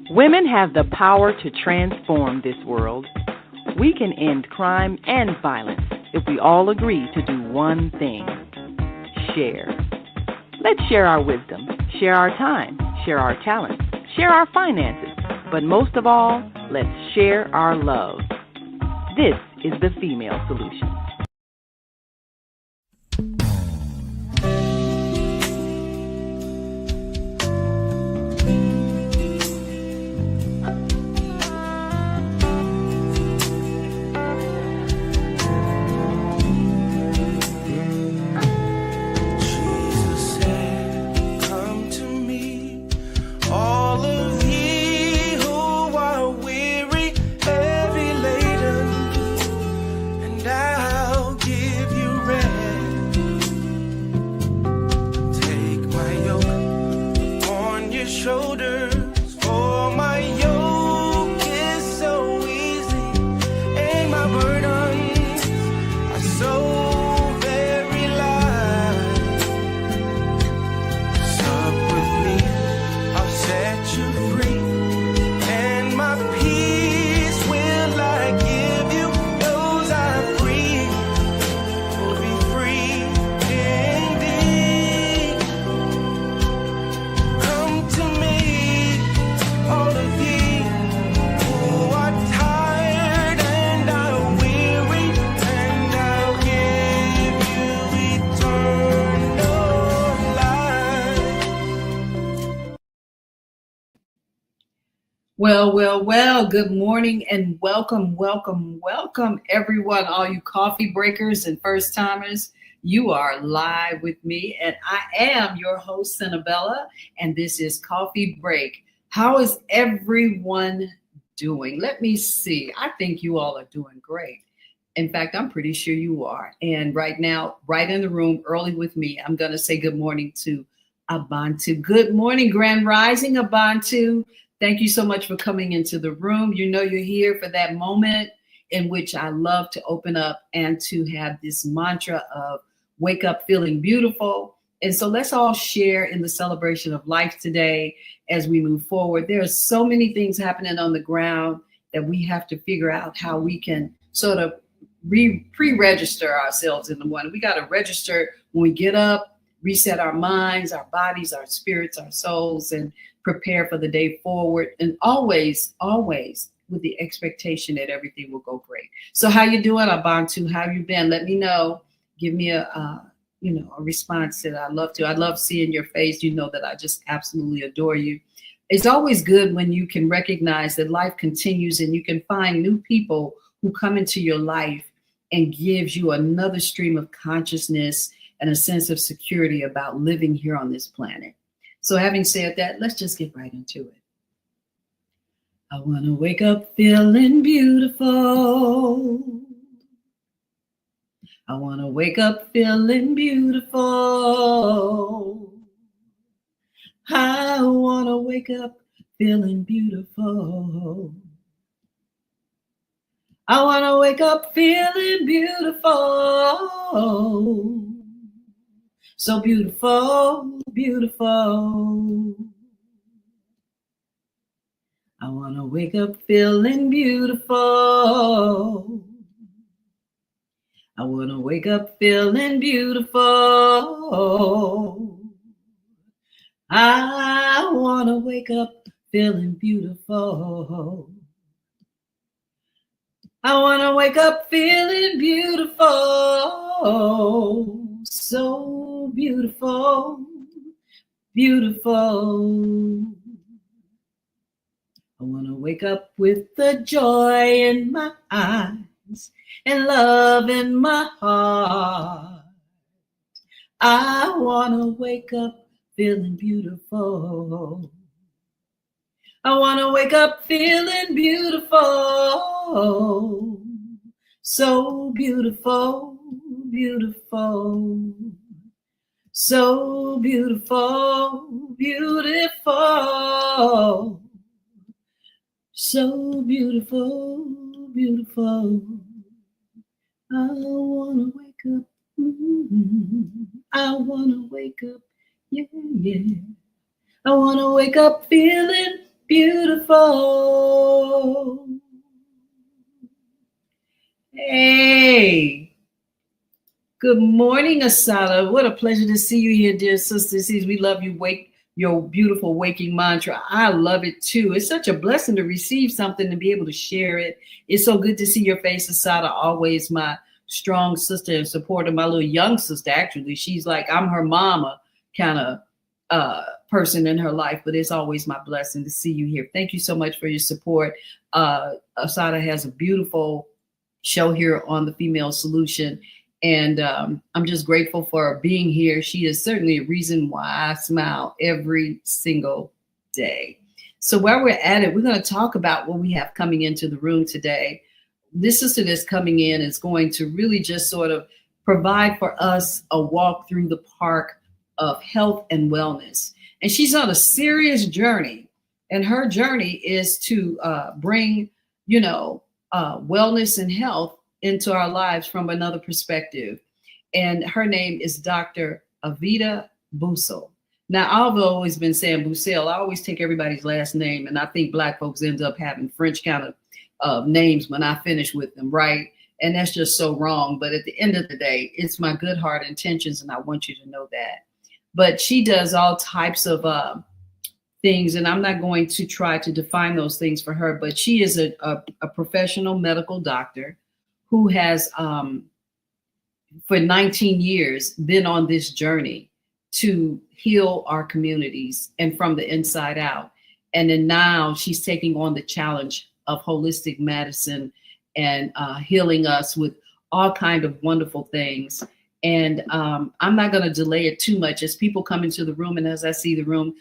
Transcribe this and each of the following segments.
Women have the power to transform this world. We can end crime and violence if we all agree to do one thing: share. Let's share our wisdom, share our time, share our talents, share our finances, but most of all, let's share our love. This is the Female Solution. Well, good morning and welcome, everyone, all you coffee breakers and first timers. You are live with me, and I am your host, Senabella, and this is Coffee Break. How is everyone doing? Let me see. I think you all are doing great. In fact, I'm pretty sure you are. And right now, right in the room, early with me, I'm going to say good morning to Abantu. Good morning, Grand Rising, Abantu. Thank you so much for coming into the room. You know you're here for that moment in which I love to open up and to have this mantra of wake up feeling beautiful. And so let's all share in the celebration of life today as we move forward. There are so many things happening on the ground that we have to figure out how we can sort of pre-register ourselves in the morning. We got to register when we get up, reset our minds, our bodies, our spirits, our souls, and prepare for the day forward, and always with the expectation that everything will go great. So how you doing, Abantu? How you been? Let me know. Give me a response that I love to. I love seeing your face. You know that I just absolutely adore you. It's always good when you can recognize that life continues and you can find new people who come into your life and gives you another stream of consciousness and a sense of security about living here on this planet. So having said that, let's just get right into it. I want to wake up feeling beautiful. I want to wake up feeling beautiful. I want to wake up feeling beautiful. I want to wake up feeling beautiful. So beautiful, beautiful. I want to wake up feeling beautiful. I want to wake up feeling beautiful. I want to wake up feeling beautiful. I want to wake up feeling beautiful. So beautiful, beautiful. I want to wake up with the joy in my eyes and love in my heart. I want to wake up feeling beautiful. I want to wake up feeling beautiful. So beautiful, beautiful. So beautiful, beautiful. So beautiful, beautiful. I want to wake up. I want to wake up. Yeah, yeah. I want to wake up feeling beautiful. Hey, good morning, Asada. What a pleasure to see you here, dear sister. See, we love you. Wake your beautiful waking mantra. I love it too. It's such a blessing to receive something and be able to share it. It's so good to see your face, Asada. Always my strong sister and supporter. My little young sister, actually, she's like I'm her mama kind of person in her life. But it's always my blessing to see you here. Thank you so much for your support. Asada has a beautiful show here on the Female Solution. And I'm just grateful for being here. She is certainly a reason why I smile every single day. So while we're at it, we're going to talk about what we have coming into the room today. This sister that's coming in is going to really just sort of provide for us a walk through the park of health and wellness. And she's on a serious journey. And her journey is to bring, wellness and health into our lives from another perspective. And her name is Dr. Aveda Bussell. Now, I've always been saying Bussell. I always take everybody's last name, and I think Black folks end up having French kind of names when I finish with them, right? And that's just so wrong. But at the end of the day, it's my good heart intentions, and I want you to know that. But she does all types of things, and I'm not going to try to define those things for her, but she is a professional medical doctor who has, for 19 years, been on this journey to heal our communities and from the inside out. And then now she's taking on the challenge of holistic medicine and healing us with all kinds of wonderful things. And I'm not going to delay it too much as people come into the room. And as I see the room,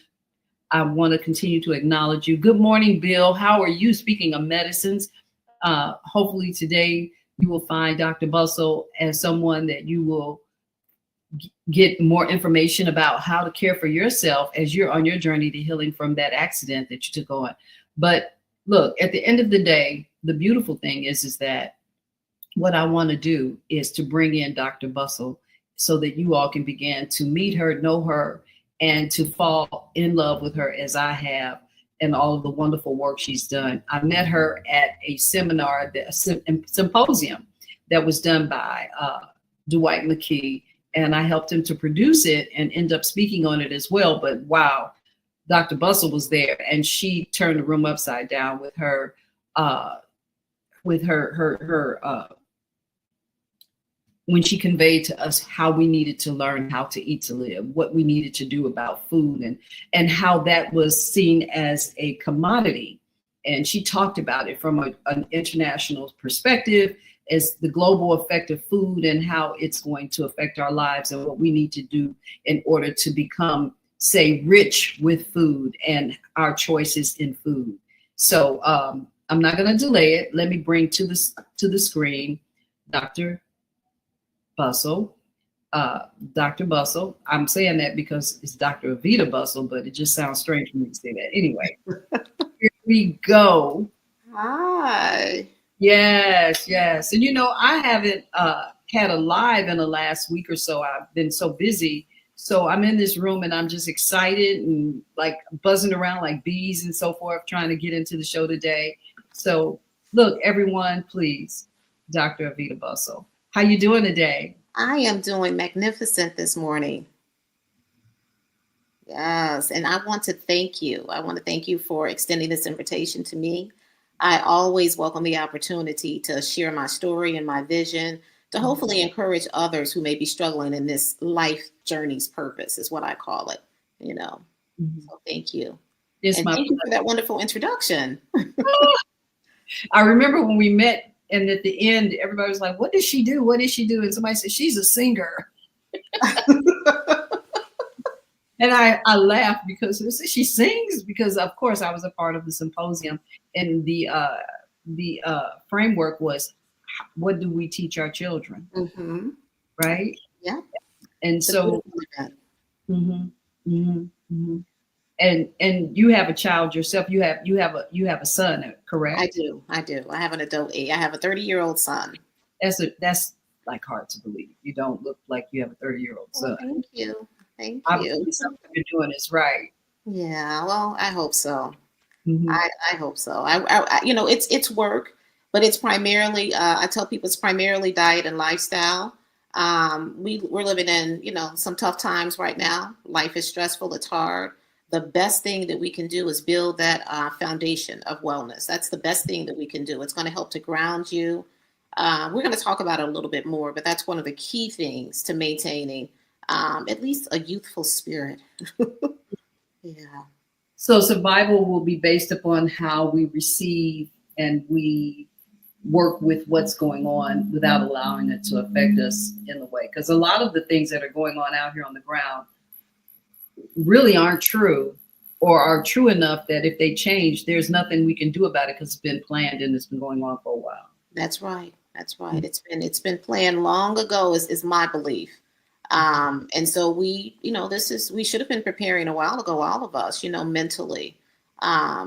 I want to continue to acknowledge you. Good morning, Bill. How are you? Speaking of medicines, hopefully today you will find Dr. Bussell as someone that you will get more information about how to care for yourself as you're on your journey to healing from that accident that you took on. But look, at the end of the day, the beautiful thing is that what I want to do is to bring in Dr. Bussell so that you all can begin to meet her, know her, and to fall in love with her as I have and all of the wonderful work she's done. I met her at a seminar, a symposium that was done by Dwight McKee, and I helped him to produce it and end up speaking on it as well. But wow, Dr. Bussell was there, and she turned the room upside down with her when she conveyed to us how we needed to learn how to eat to live, what we needed to do about food, and how that was seen as a commodity. And she talked about it from an international perspective as the global effect of food and how it's going to affect our lives and what we need to do in order to become, say, rich with food and our choices in food. So I'm not going to delay it. Let me bring to the screen Dr. Bussell. Dr. Bussell. I'm saying that because it's Dr. Aveda Bussell, but it just sounds strange for me to say that. Anyway, here we go. Hi. Yes. And I haven't had a live in the last week or so. I've been so busy. So I'm in this room and I'm just excited and like buzzing around like bees and so forth, trying to get into the show today. So look, everyone, please, Dr. Aveda Bussell. How you doing today? I am doing magnificent this morning. Yes, and I want to thank you. I want to thank you for extending this invitation to me. I always welcome the opportunity to share my story and my vision to hopefully encourage others who may be struggling in this life journey's purpose is what I call it, So thank you. And thank you for that wonderful introduction. I remember when we met, and at the end, everybody was like, what does she do? What does she do? And somebody said, she's a singer. And I laughed because she sings, because of course I was a part of the symposium, and the framework was, what do we teach our children? Mm-hmm. Right? Yeah. And so, and you have a child yourself. You have a son, correct? I do. I have an adult. I have a 30-year-old son. That's like hard to believe. You don't look like you have a 30-year-old son. Thank you. Obviously, something you're doing is right. Yeah, well, I hope so. Hmm. I hope so. It's work, but it's primarily. I tell people it's primarily diet and lifestyle. We're living in some tough times right now. Life is stressful. It's hard. The best thing that we can do is build that foundation of wellness. That's the best thing that we can do. It's going to help to ground you. We're going to talk about it a little bit more, but that's one of the key things to maintaining at least a youthful spirit. Yeah. So survival will be based upon how we receive and we work with what's going on without allowing it to affect us in the way. Because a lot of the things that are going on out here on the ground really aren't true or are true enough that if they change, there's nothing we can do about it because it's been planned and it's been going on for a while. That's right. That's right. It's been planned long ago is my belief. And so we should have been preparing a while ago, all of us, mentally,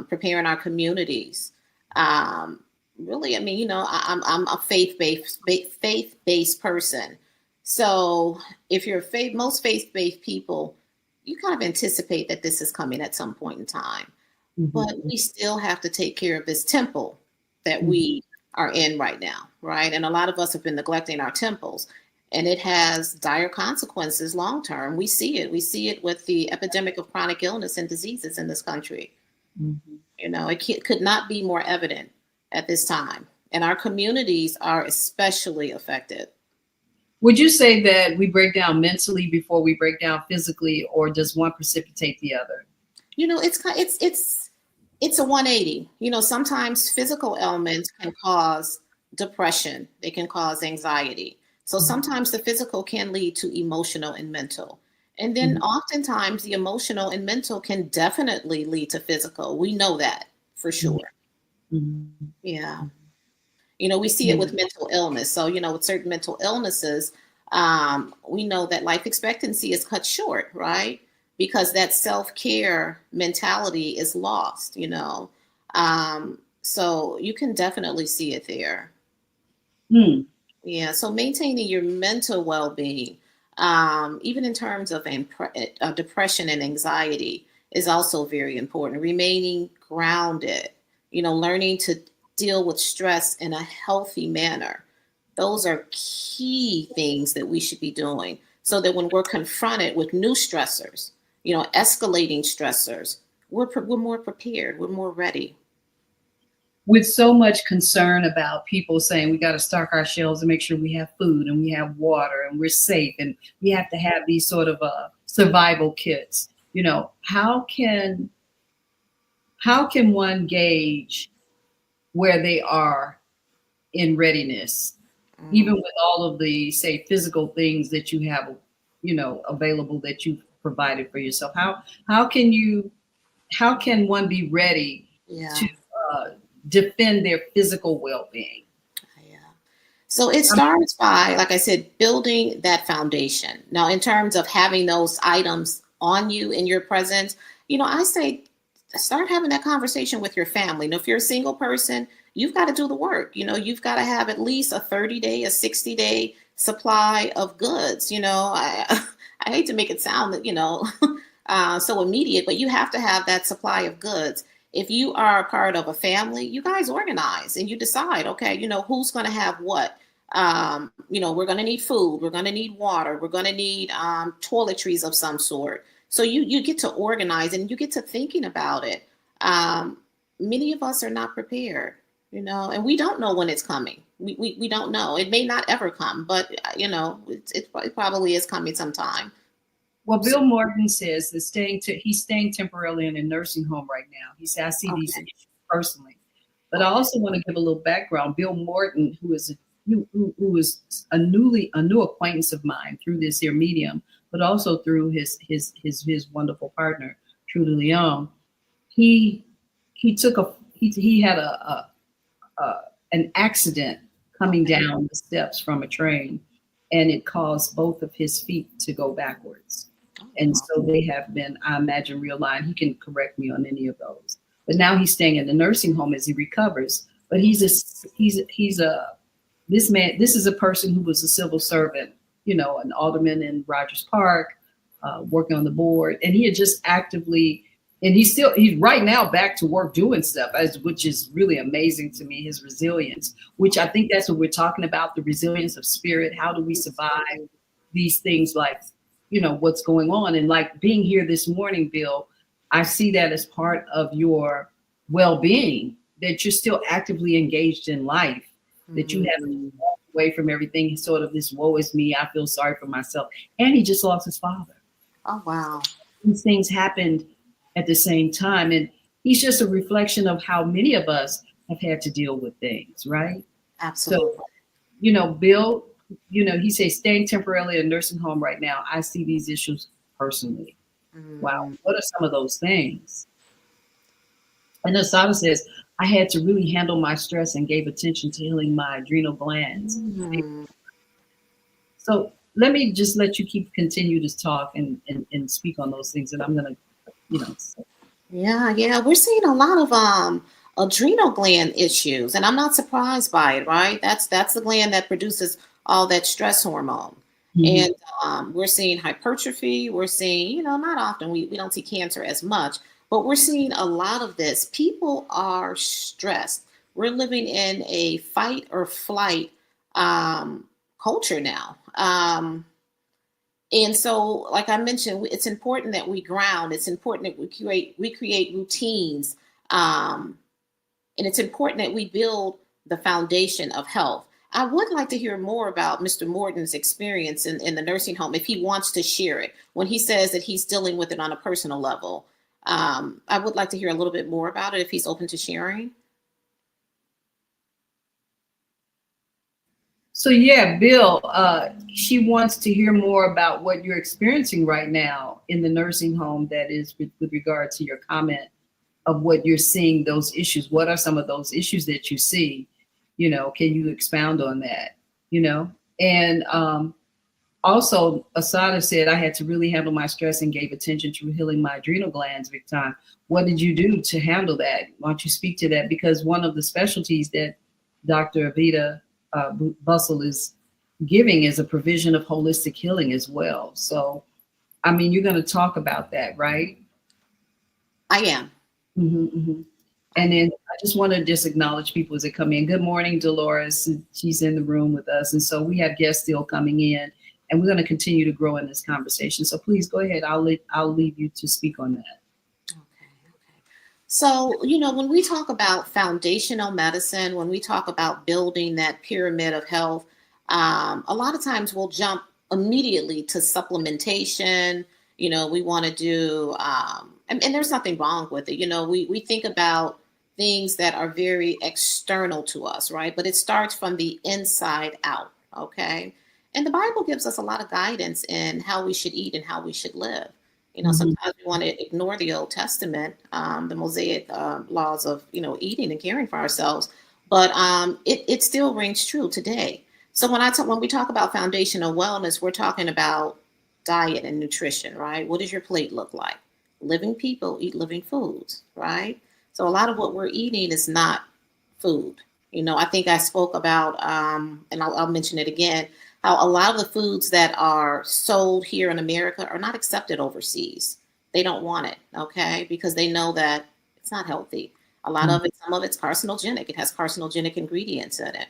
preparing our communities. Really, I mean, I'm a faith-based person. So if you're most faith-based people, you kind of anticipate that this is coming at some point in time. But Mm-hmm. we still have to take care of this temple that Mm-hmm. we are in right now, right? And a lot of us have been neglecting our temples, and it has dire consequences long term. We see it. We see it with the epidemic of chronic illness and diseases in this country. Mm-hmm. It could not be more evident at this time. And our communities are especially affected. Would you say that we break down mentally before we break down physically, or does one precipitate the other? It's a 180. Sometimes physical ailments can cause depression, they can cause anxiety. So sometimes the physical can lead to emotional and mental. And then Mm-hmm. oftentimes the emotional and mental can definitely lead to physical. We know that for sure. Mm-hmm. Yeah. We see it Yeah. with mental illness. So, with certain mental illnesses, we know that life expectancy is cut short, right? Because that self care mentality is lost. So you can definitely see it there. Hmm. Yeah. So maintaining your mental well being, even in terms of depression and anxiety, is also very important. Remaining grounded, learning to deal with stress in a healthy manner. Those are key things that we should be doing so that when we're confronted with new stressors, escalating stressors, we're more prepared, we're more ready. With so much concern about people saying we got to stock our shelves and make sure we have food and we have water and we're safe and we have to have these sort of survival kits. How can one gauge where they are in readiness, even Mm, with all of the say physical things that you have, available that you've provided for yourself? How can one be ready to yeah. uh, defend their physical well-being? Yeah. So it Um, starts by, like I said, building that foundation. Now, in terms of having those items on you in your presence, I say start having that conversation with your family. Now, if you're a single person, you've got to do the work. You've got to have at least a 30-day, a 60-day supply of goods. I hate to make it sound that, so immediate, but you have to have that supply of goods. If you are a part of a family, you guys organize and you decide, okay, who's going to have what. We're going to need food, we're going to need water, we're going to need toiletries of some sort. So you get to organize and you get to thinking about it. Um, Many of us are not prepared, and we don't know when it's coming. We don't know. It may not ever come, but it probably is coming sometime. well, So, Bill Morgan says that he's staying temporarily in a nursing home right now. He said, I see these okay, issues personally. But I okay, also want to give a little background. Bill Morton, who is a new acquaintance of mine through this here medium, but also through his wonderful partner, Trudy Leon. He he had an accident coming okay. down the steps from a train, and it caused both of his feet to go backwards. Oh, And wow. so they have been, I imagine, realigned. He can correct me on any of those. But now he's staying in the nursing home as he recovers. But he's a this man. This is a person who was a civil servant, an alderman in Rogers Park, working on the board, and he had just actively And he's right now back to work doing stuff, which is really amazing to me, his resilience, which I think that's what we're talking about, the resilience of spirit. How do we survive these things, like, what's going on? And like being here this morning, Bill, I see that as part of your well-being, that you're still actively engaged in life, that you haven't walked away from everything, sort of this woe is me, I feel sorry for myself. And he just lost his father. Oh, wow. These things happened at the same time. And he's just a reflection of how many of us have had to deal with things, right? Absolutely. So, Bill, he says staying temporarily in a nursing home right now, I see these issues personally. Wow. What are some of those things? And Asada says, I had to really handle my stress and gave attention to healing my adrenal glands. So let me just let you continue to talk and speak on those things. And I'm going to, Yeah, we're seeing a lot of adrenal gland issues, and I'm not surprised by it, right? That's the gland that produces all that stress hormone. And we're seeing hypertrophy. We're seeing, not often, we don't see cancer as much, but we're seeing a lot of this. People are stressed. We're living in a fight or flight culture now. And so, like I mentioned, it's important that we ground. It's important that we create routines, and it's important that we build the foundation of health. I would like to hear more about Mr. Morton's experience in the nursing home, if he wants to share it. When he says that he's dealing with it on a personal level, I would like to hear a little bit more about it if he's open to sharing. So yeah, Bill, she wants to hear more about what you're experiencing right now in the nursing home. That is with regard to your comment of what you're seeing, those issues. What are some of those issues that you see? Can you expound on that? And also, Asada said, I had to really handle my stress and gave attention to healing my adrenal glands big time. What did you do to handle that? Why don't you speak to that? Because one of the specialties that Dr. Aveda Bussell is giving is a provision of holistic healing as well. So, I mean, you're going to talk about that, right? I am. And then I just want to just acknowledge people as they come in. Good morning, Dolores. She's in the room with us. And so we have guests still coming in, and we're going to continue to grow in this conversation. So please go ahead. I'll leave you to speak on that. Okay. So, when we talk about foundational medicine, when we talk about building that pyramid of health, a lot of times we'll jump immediately to supplementation. We want to do, and there's nothing wrong with it. We think about things that are very external to us, right? But it starts from the inside out, okay? And the Bible gives us a lot of guidance in how we should eat and how we should live. Sometimes we want to ignore the Old Testament, the Mosaic laws of, eating and caring for ourselves, but it still rings true today. So when we talk about foundational wellness, we're talking about diet and nutrition, right? What does your plate look like? Living people eat living foods, right? So a lot of what we're eating is not food. I think I spoke about, and I'll mention it again, how a lot of the foods that are sold here in America are not accepted overseas. They don't want it, okay? Because they know that it's not healthy. A lot of it, some of it's carcinogenic. It has carcinogenic ingredients in it.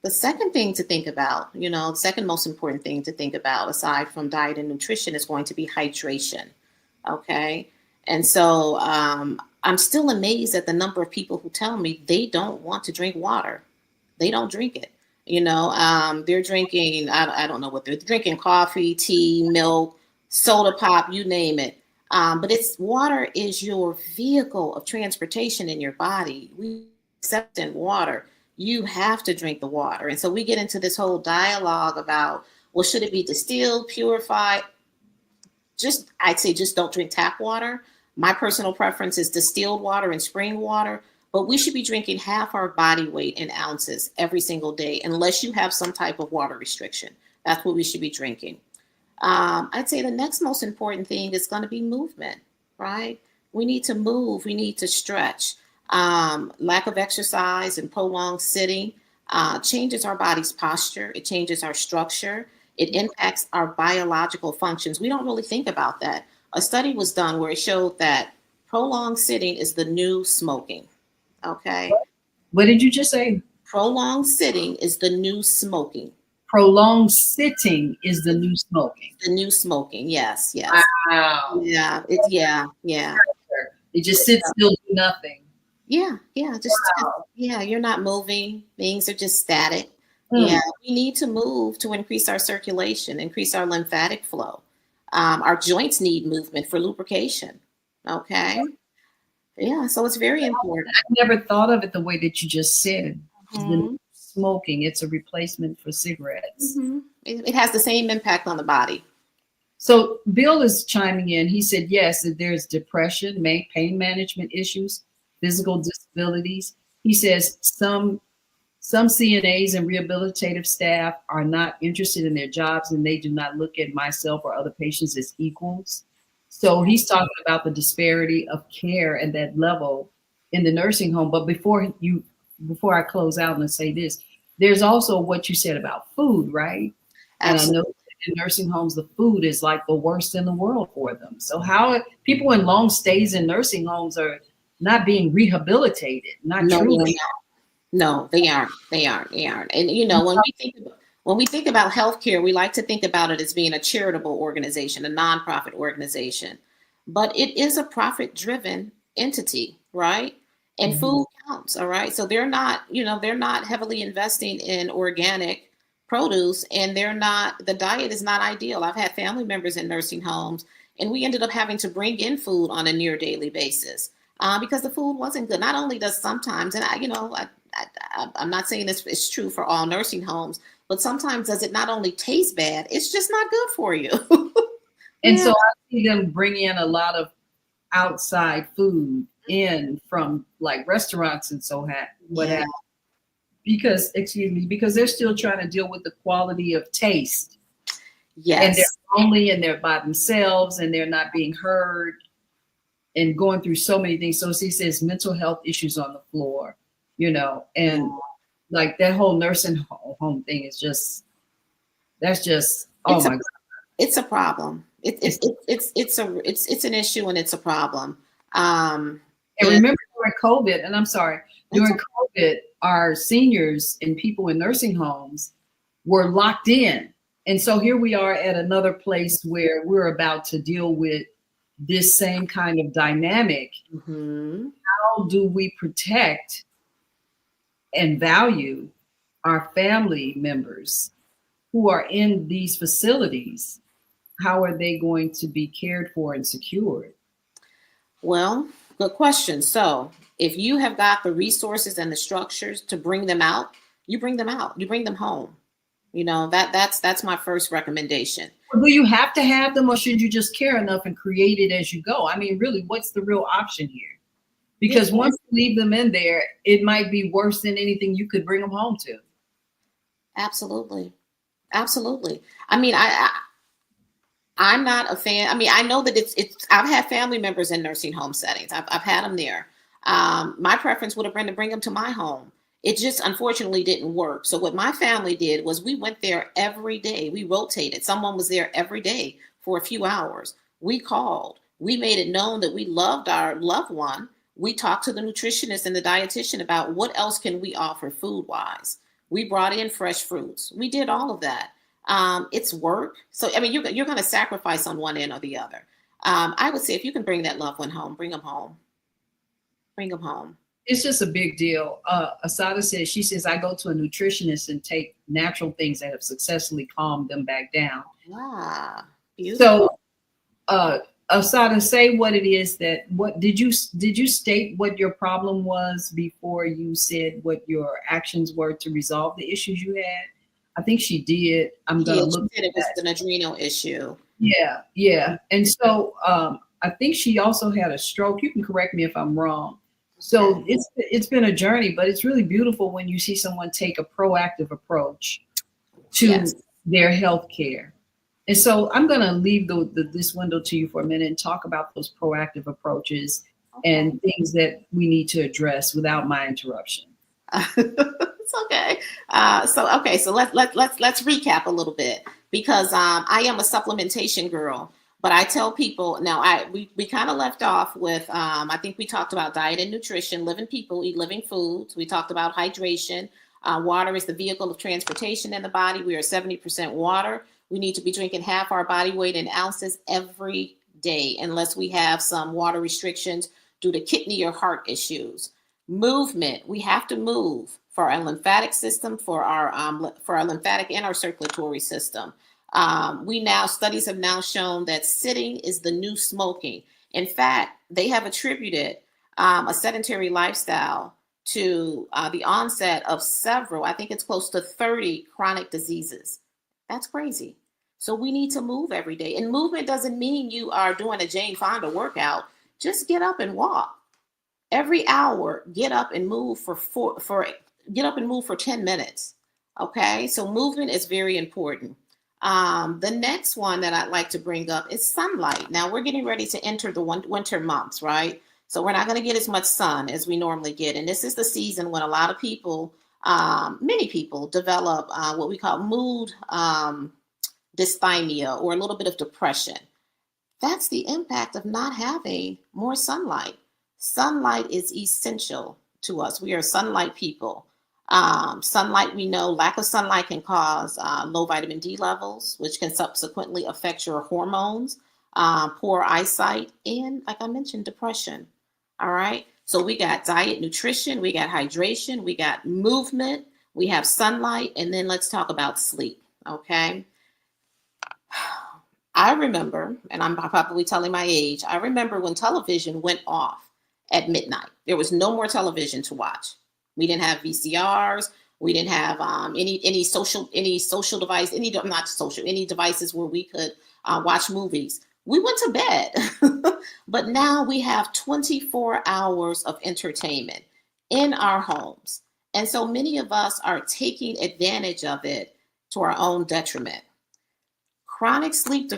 The second thing to think about, the second most important thing to think about, aside from diet and nutrition, is going to be hydration, okay? And so I'm still amazed at the number of people who tell me they don't want to drink water. They don't drink it. They're drinking, I don't know what they're drinking, coffee, tea, milk, soda pop, you name it. But water is your vehicle of transportation in your body. We accept in water. You have to drink the water. And so we get into this whole dialogue about, well, should it be distilled, purified? I'd say just don't drink tap water. My personal preference is distilled water and spring water, but we should be drinking half our body weight in ounces every single day, unless you have some type of water restriction. That's what we should be drinking. I'd say the next most important thing is going to be movement, right? We need to move. We need to stretch. Lack of exercise and prolonged sitting changes our body's posture. It changes our structure. It impacts our biological functions. We don't really think about that. a study was done where it showed that prolonged sitting is the new smoking. Okay. What did you just say? Prolonged sitting is the new smoking. Prolonged sitting is the new smoking. The new smoking. Yes. Yes. Wow. Yeah. Yeah. It just sits still, do nothing. Yeah. Wow. Yeah. You're not moving. Things are just static. Mm. Yeah. We need to move to increase our circulation, increase our lymphatic flow. Our joints need movement for lubrication. Okay. Yeah. So it's very important. I never thought of it the way that you just said. The Mhm. smoking, it's a replacement for cigarettes. It has the same impact on the body. So Bill is chiming in. He said, yes, that there's depression, pain management issues, physical disabilities. He says some CNAs and rehabilitative staff are not interested in their jobs, and they do not look at myself or other patients as equals. So he's talking about the disparity of care and that level in the nursing home. But before I close out and say this, there's also what you said about food, right? And I know in nursing homes, the food is like the worst in the world for them. So how people in long stays in nursing homes are not being rehabilitated, not truly. No, they aren't. They aren't. They aren't. And when we think about healthcare, we like to think about it as being a charitable organization, a nonprofit organization, but it is a profit-driven entity, right? And food counts, all right. So they're not, they're not heavily investing in organic produce, and the diet is not ideal. I've had family members in nursing homes, and we ended up having to bring in food on a near daily basis because the food wasn't good. Not only does sometimes, and I'm not saying this is true for all nursing homes, but sometimes does it not only taste bad, it's just not good for you. And so I see them bring in a lot of outside food in from like restaurants and what have because they're still trying to deal with the quality of taste. Yes. And they're lonely and they're by themselves and they're not being heard and going through so many things. So he says mental health issues on the floor, and like that whole nursing home thing is just, that's just, oh my God. It's a problem. It's an issue and it's a problem. And remember during COVID, and I'm sorry, during COVID, our seniors and people in nursing homes were locked in. And so here we are at another place where we're about to deal with this same kind of dynamic. How do we protect and value our family members who are in these facilities? How are they going to be cared for and secured? Well, good question. So if you have got the resources and the structures to bring them out, you bring them out, you bring them home. That's my first recommendation. Do you have to have them, or should you just care enough and create it as you go? I mean, really, what's the real option here? Because once you leave them in there, it might be worse than anything you could bring them home to. Absolutely. Absolutely. I mean, I'm not a fan. I mean, I know that I've had family members in nursing home settings. I've had them there. My preference would have been to bring them to my home. It just unfortunately didn't work. So what my family did was we went there every day. We rotated. Someone was there every day for a few hours. We called. We made it known that we loved our loved one. We talked to the nutritionist and the dietitian about what else can we offer food-wise. We brought in fresh fruits. We did all of that. It's work. So, I mean, you're going to sacrifice on one end or the other. I would say if you can bring that loved one home, bring them home. Bring them home. It's just a big deal. Asada says, she says, I go to a nutritionist and take natural things that have successfully calmed them back down. Ah, beautiful. So, Asada, say what it is did you state what your problem was before you said what your actions were to resolve the issues you had? I think she did. I'm going to look at it. It was an adrenal issue. Yeah. And so I think she also had a stroke. You can correct me if I'm wrong. So it's been a journey, but it's really beautiful when you see someone take a proactive approach to their health care. And so I'm going to leave this window to you for a minute and talk about those proactive approaches and things that we need to address without my interruption. It's okay. So let's recap a little bit because I am a supplementation girl. But I tell people now, we kind of left off with I think we talked about diet and nutrition. Living people eat living foods. We talked about hydration. Water is the vehicle of transportation in the body. We are 70% water. We need to be drinking half our body weight in ounces every day, unless we have some water restrictions due to kidney or heart issues. Movement. We have to move for our lymphatic system, for our lymphatic and our circulatory system. We now Studies have now shown that sitting is the new smoking. In fact, they have attributed a sedentary lifestyle to the onset of several, I think it's close to 30 chronic diseases. That's crazy. So we need to move every day. And movement doesn't mean you are doing a Jane Fonda workout. Just get up and walk. Every hour, get up and move get up and move for 10 minutes. Okay? So movement is very important. The next one that I'd like to bring up is sunlight. Now we're getting ready to enter the winter months, right? So we're not going to get as much sun as we normally get. And this is the season when a lot of people, many people develop what we call mood dysthymia, or a little bit of depression. That's the impact of not having more sunlight. Sunlight is essential to us. We are sunlight people. Sunlight, we know lack of sunlight can cause low vitamin D levels, which can subsequently affect your hormones, poor eyesight, and like I mentioned, depression. All right. So we got diet, nutrition, we got hydration, we got movement, we have sunlight, and then let's talk about sleep. Okay. I remember, and I'm probably telling my age, I remember when television went off at midnight. There was no more television to watch. We didn't have VCRs. We didn't have any social device, any devices where we could watch movies. We went to bed. But now we have 24 hours of entertainment in our homes. And so many of us are taking advantage of it to our own detriment. Chronic sleep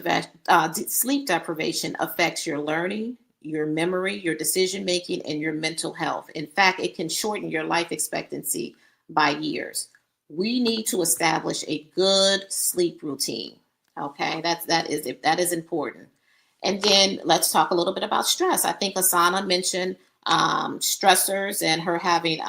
deprivation affects your learning, your memory, your decision making, and your mental health. In fact, it can shorten your life expectancy by years. We need to establish a good sleep routine. Okay, that is important. And then let's talk a little bit about stress. I think Asana mentioned stressors and her having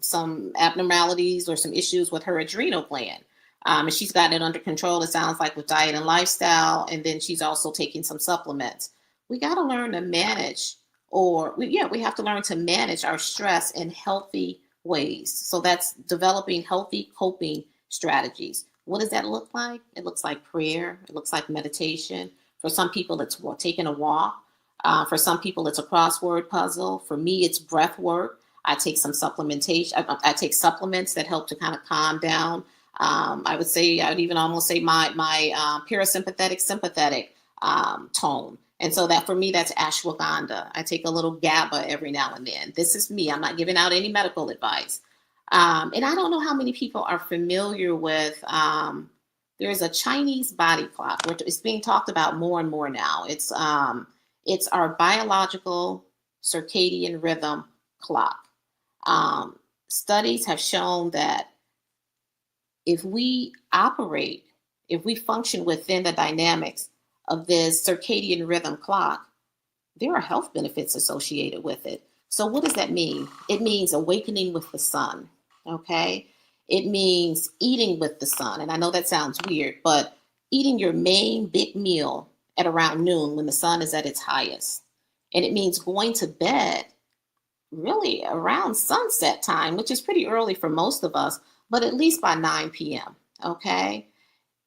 some abnormalities or some issues with her adrenal gland. And she's got it under control, it sounds like, with diet and lifestyle. And then she's also taking some supplements. We got to learn to manage, we have to learn to manage our stress in healthy ways. So that's developing healthy coping strategies. What does that look like? It looks like prayer. It looks like meditation. For some people, it's taking a walk. For some people, it's a crossword puzzle. For me, it's breath work. I take some supplementation. I take supplements that help to kind of calm down. I would even almost say my parasympathetic, sympathetic tone. And so that for me, that's ashwagandha. I take a little GABA every now and then. This is me. I'm not giving out any medical advice. And I don't know how many people are familiar with, there's a Chinese body clock. It's being talked about more and more now. It's our biological circadian rhythm clock. Studies have shown that if we function within the dynamics of this circadian rhythm clock, there are health benefits associated with it. So what does that mean? It means awakening with the sun, okay? It means eating with the sun. And I know that sounds weird, but eating your main big meal at around noon when the sun is at its highest. And it means going to bed really around sunset time, which is pretty early for most of us, but at least by 9 p.m., okay?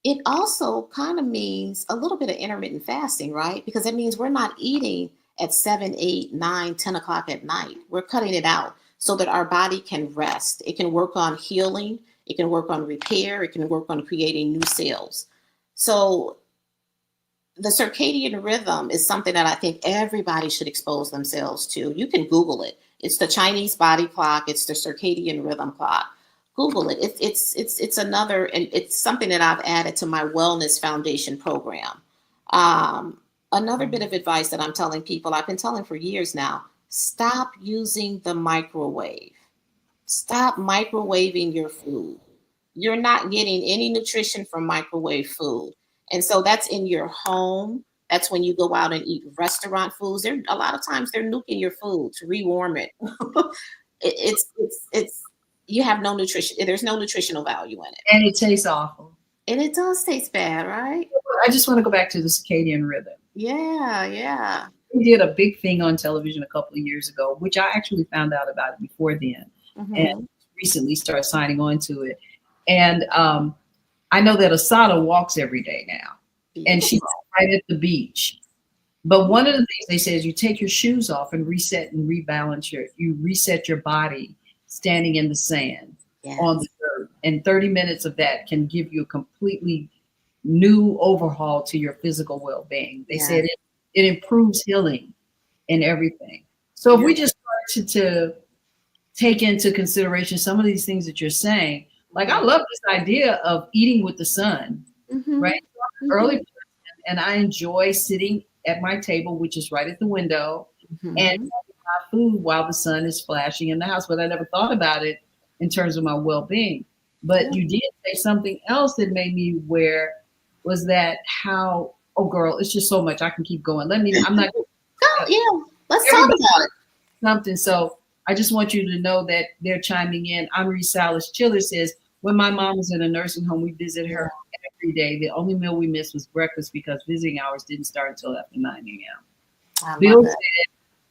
It also kind of means a little bit of intermittent fasting, right? Because it means we're not eating at 7, 8, 9, 10 o'clock at night. We're cutting it out so that our body can rest. It can work on healing. It can work on repair. It can work on creating new cells. So the circadian rhythm is something that I think everybody should expose themselves to. You can Google it. It's the Chinese body clock. It's the circadian rhythm clock. Google it. It's another, and it's something that I've added to my Wellness Foundation program. Another bit of advice that I'm telling people, I've been telling for years now, stop using the microwave. Stop microwaving your food. You're not getting any nutrition from microwave food. And so that's in your home. That's when you go out and eat restaurant foods. A lot of times they're nuking your food to rewarm it. It's you have no nutrition. There's no nutritional value in it. And it tastes awful. And it does taste bad, right? I just want to go back to the circadian rhythm. Yeah. We did a big thing on television a couple of years ago, which I actually found out about it before then, and recently started signing on to it. And I know that Asada walks every day now, and she's right at the beach. But one of the things they say is you take your shoes off and reset and rebalance you reset your body standing in the sand on the dirt. And 30 minutes of that can give you a completely new overhaul to your physical well-being. They said it improves healing and everything. So if we just start to take into consideration some of these things that you're saying, like I love this idea of eating with the sun, right? So I'm an early person, and I enjoy sitting at my table, which is right at the window, and having my food while the sun is flashing in the house. But I never thought about it in terms of my well-being. But you did say something else that made me aware, was that how, oh girl, it's just so much. I can keep going. I'm not. Let's talk about it. Something. So I just want you to know that they're chiming in. Henri Salas Chiller says, when my mom was in a nursing home, we visited her every day. The only meal we missed was breakfast because visiting hours didn't start until after 9 a.m. Bill said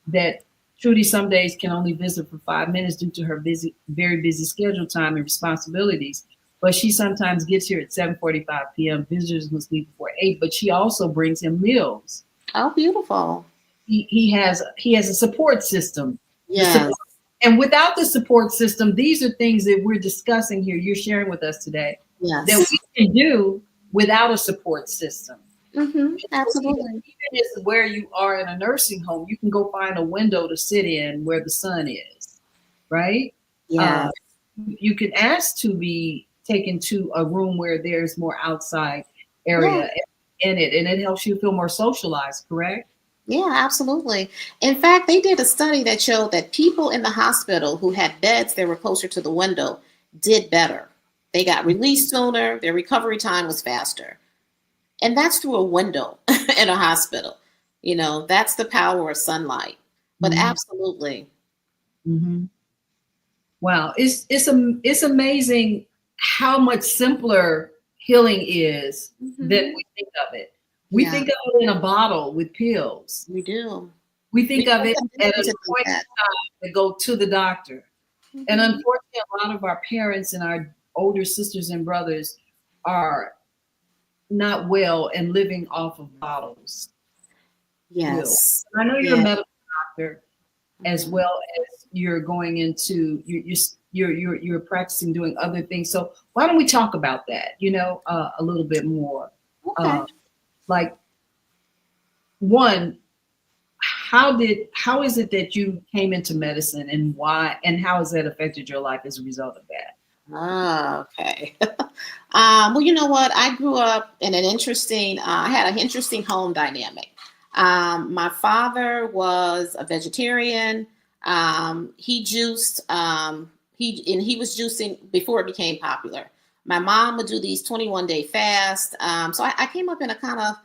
that Trudy some days can only visit for 5 minutes due to her very busy schedule time and responsibilities. But she sometimes gets here at 7:45 p.m. Visitors must leave before 8, but she also brings him meals. Oh, beautiful. He has a support system. Yes. And without the support system, these are things that we're discussing here, you're sharing with us today, that we can do without a support system. Absolutely. Even if where you are in a nursing home, you can go find a window to sit in where the sun is, right? Yeah. You can ask to be taken to a room where there's more outside area in it, and it helps you feel more socialized, correct? Yeah, absolutely. In fact, they did a study that showed that people in the hospital who had beds that were closer to the window did better. They got released sooner, their recovery time was faster. And that's through a window in a hospital. You know, that's the power of sunlight. But absolutely. Wow, it's amazing how much simpler healing is than we think of it. We think of it in a bottle with pills. We do. We think of it at a point in time to go to the doctor. And unfortunately, a lot of our parents and our older sisters and brothers are not well and living off of bottles. Yes. I know you're a medical doctor as well as you're going into you're practicing doing other things. So why don't we talk about that, a little bit more? Okay. Like, one, how is it that you came into medicine, and why, and how has that affected your life as a result of that? Okay. Well, you know what? I grew up in I had an interesting home dynamic. My father was a vegetarian. He juiced, he was juicing before it became popular. My mom would do these 21-day fasts. So I came up in a kind of,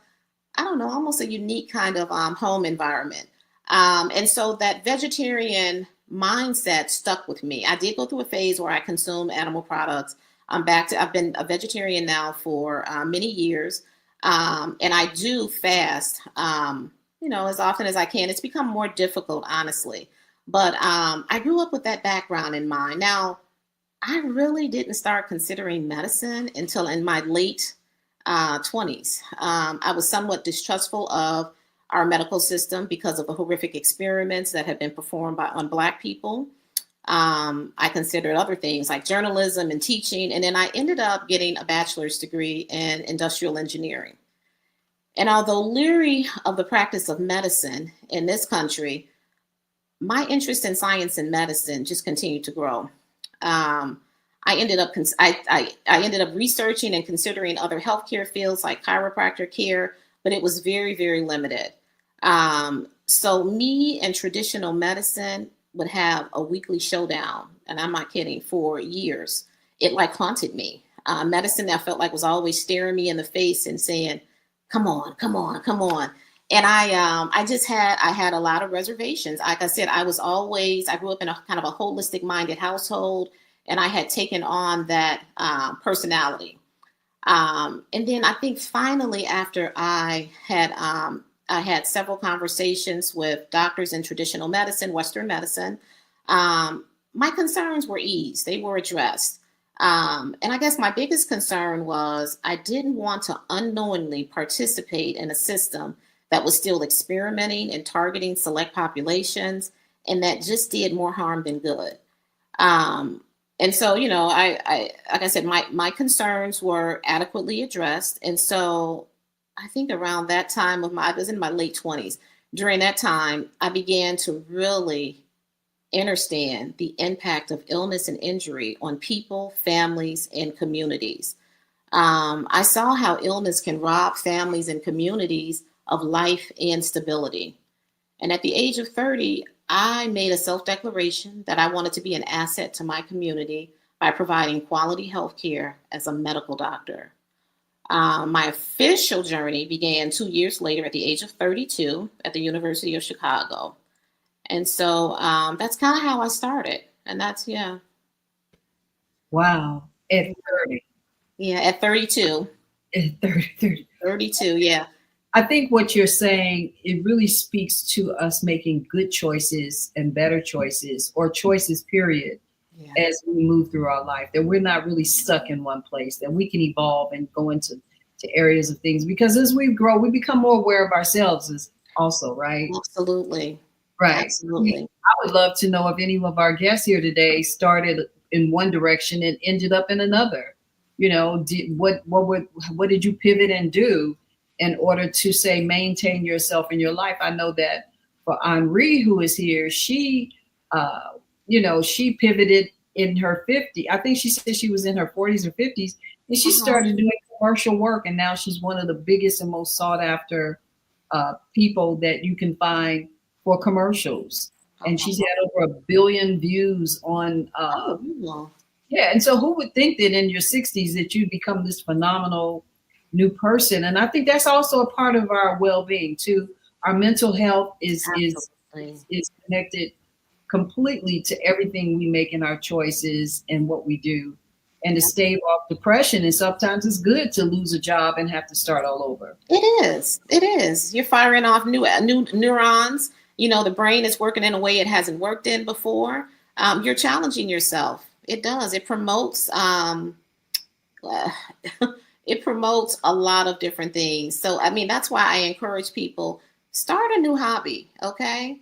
almost a unique kind of home environment. And so that vegetarian mindset stuck with me. I did go through a phase where I consumed animal products. I've been a vegetarian now for many years. And I do fast, as often as I can. It's become more difficult, honestly. But I grew up with that background in mind. Now, I really didn't start considering medicine until in my late 20s. I was somewhat distrustful of our medical system because of the horrific experiments that have been performed on Black people. I considered other things like journalism and teaching, and then I ended up getting a bachelor's degree in industrial engineering. And although leery of the practice of medicine in this country, my interest in science and medicine just continued to grow. I ended up researching and considering other healthcare fields like chiropractor care, but it was very, very limited. So me and traditional medicine would have a weekly showdown, and I'm not kidding, for years. It like haunted me. Medicine, I felt like, was always staring me in the face and saying, come on, come on, come on. And I had a lot of reservations. Like I said, I grew up in a kind of a holistic minded household, and I had taken on that personality. And then I think finally, after I had several conversations with doctors in traditional medicine, Western medicine, my concerns were eased. They were addressed. And I guess my biggest concern was I didn't want to unknowingly participate in a system that was still experimenting and targeting select populations, and that just did more harm than good. Um, and so, like I said, my concerns were adequately addressed. And so I think around that time I was in my late 20s. During that time, I began to really understand the impact of illness and injury on people, families, and communities. I saw how illness can rob families and communities of life and stability. And at the age of 30, I made a self declaration that I wanted to be an asset to my community by providing quality health care as a medical doctor. My official journey began 2 years later at the age of 32 at the University of Chicago. And so that's kind of how I started. And that's, yeah. Wow. At 30. Yeah, at 32. At 30. 32, yeah. I think what you're saying, it really speaks to us making good choices and better choices, or choices, period, Yeah. as we move through our life, that we're not really stuck in one place, that we can evolve and go into areas of things. Because as we grow, we become more aware of ourselves as also, right? Absolutely. Right. Absolutely. I would love to know if any of our guests here today started in one direction and ended up in another. What did you pivot and do in order to, say, maintain yourself in your life? I know that for Henri, who is here, she pivoted in her 50s. I think she said she was in her 40s or 50s, and she started doing commercial work, and now she's one of the biggest and most sought after people that you can find for commercials. And she's had over 1 billion views on. Yeah, and so who would think that in your 60s that you'd become this phenomenal new person? And I think that's also a part of our well-being too. Our mental health is connected completely to everything we make in our choices and what we do. And to stave off depression, and sometimes it's good to lose a job and have to start all over. It is. It is. You're firing off new neurons. The brain is working in a way it hasn't worked in before. You're challenging yourself. It does. It promotes it promotes a lot of different things. So, I mean, that's why I encourage people, start a new hobby. Okay.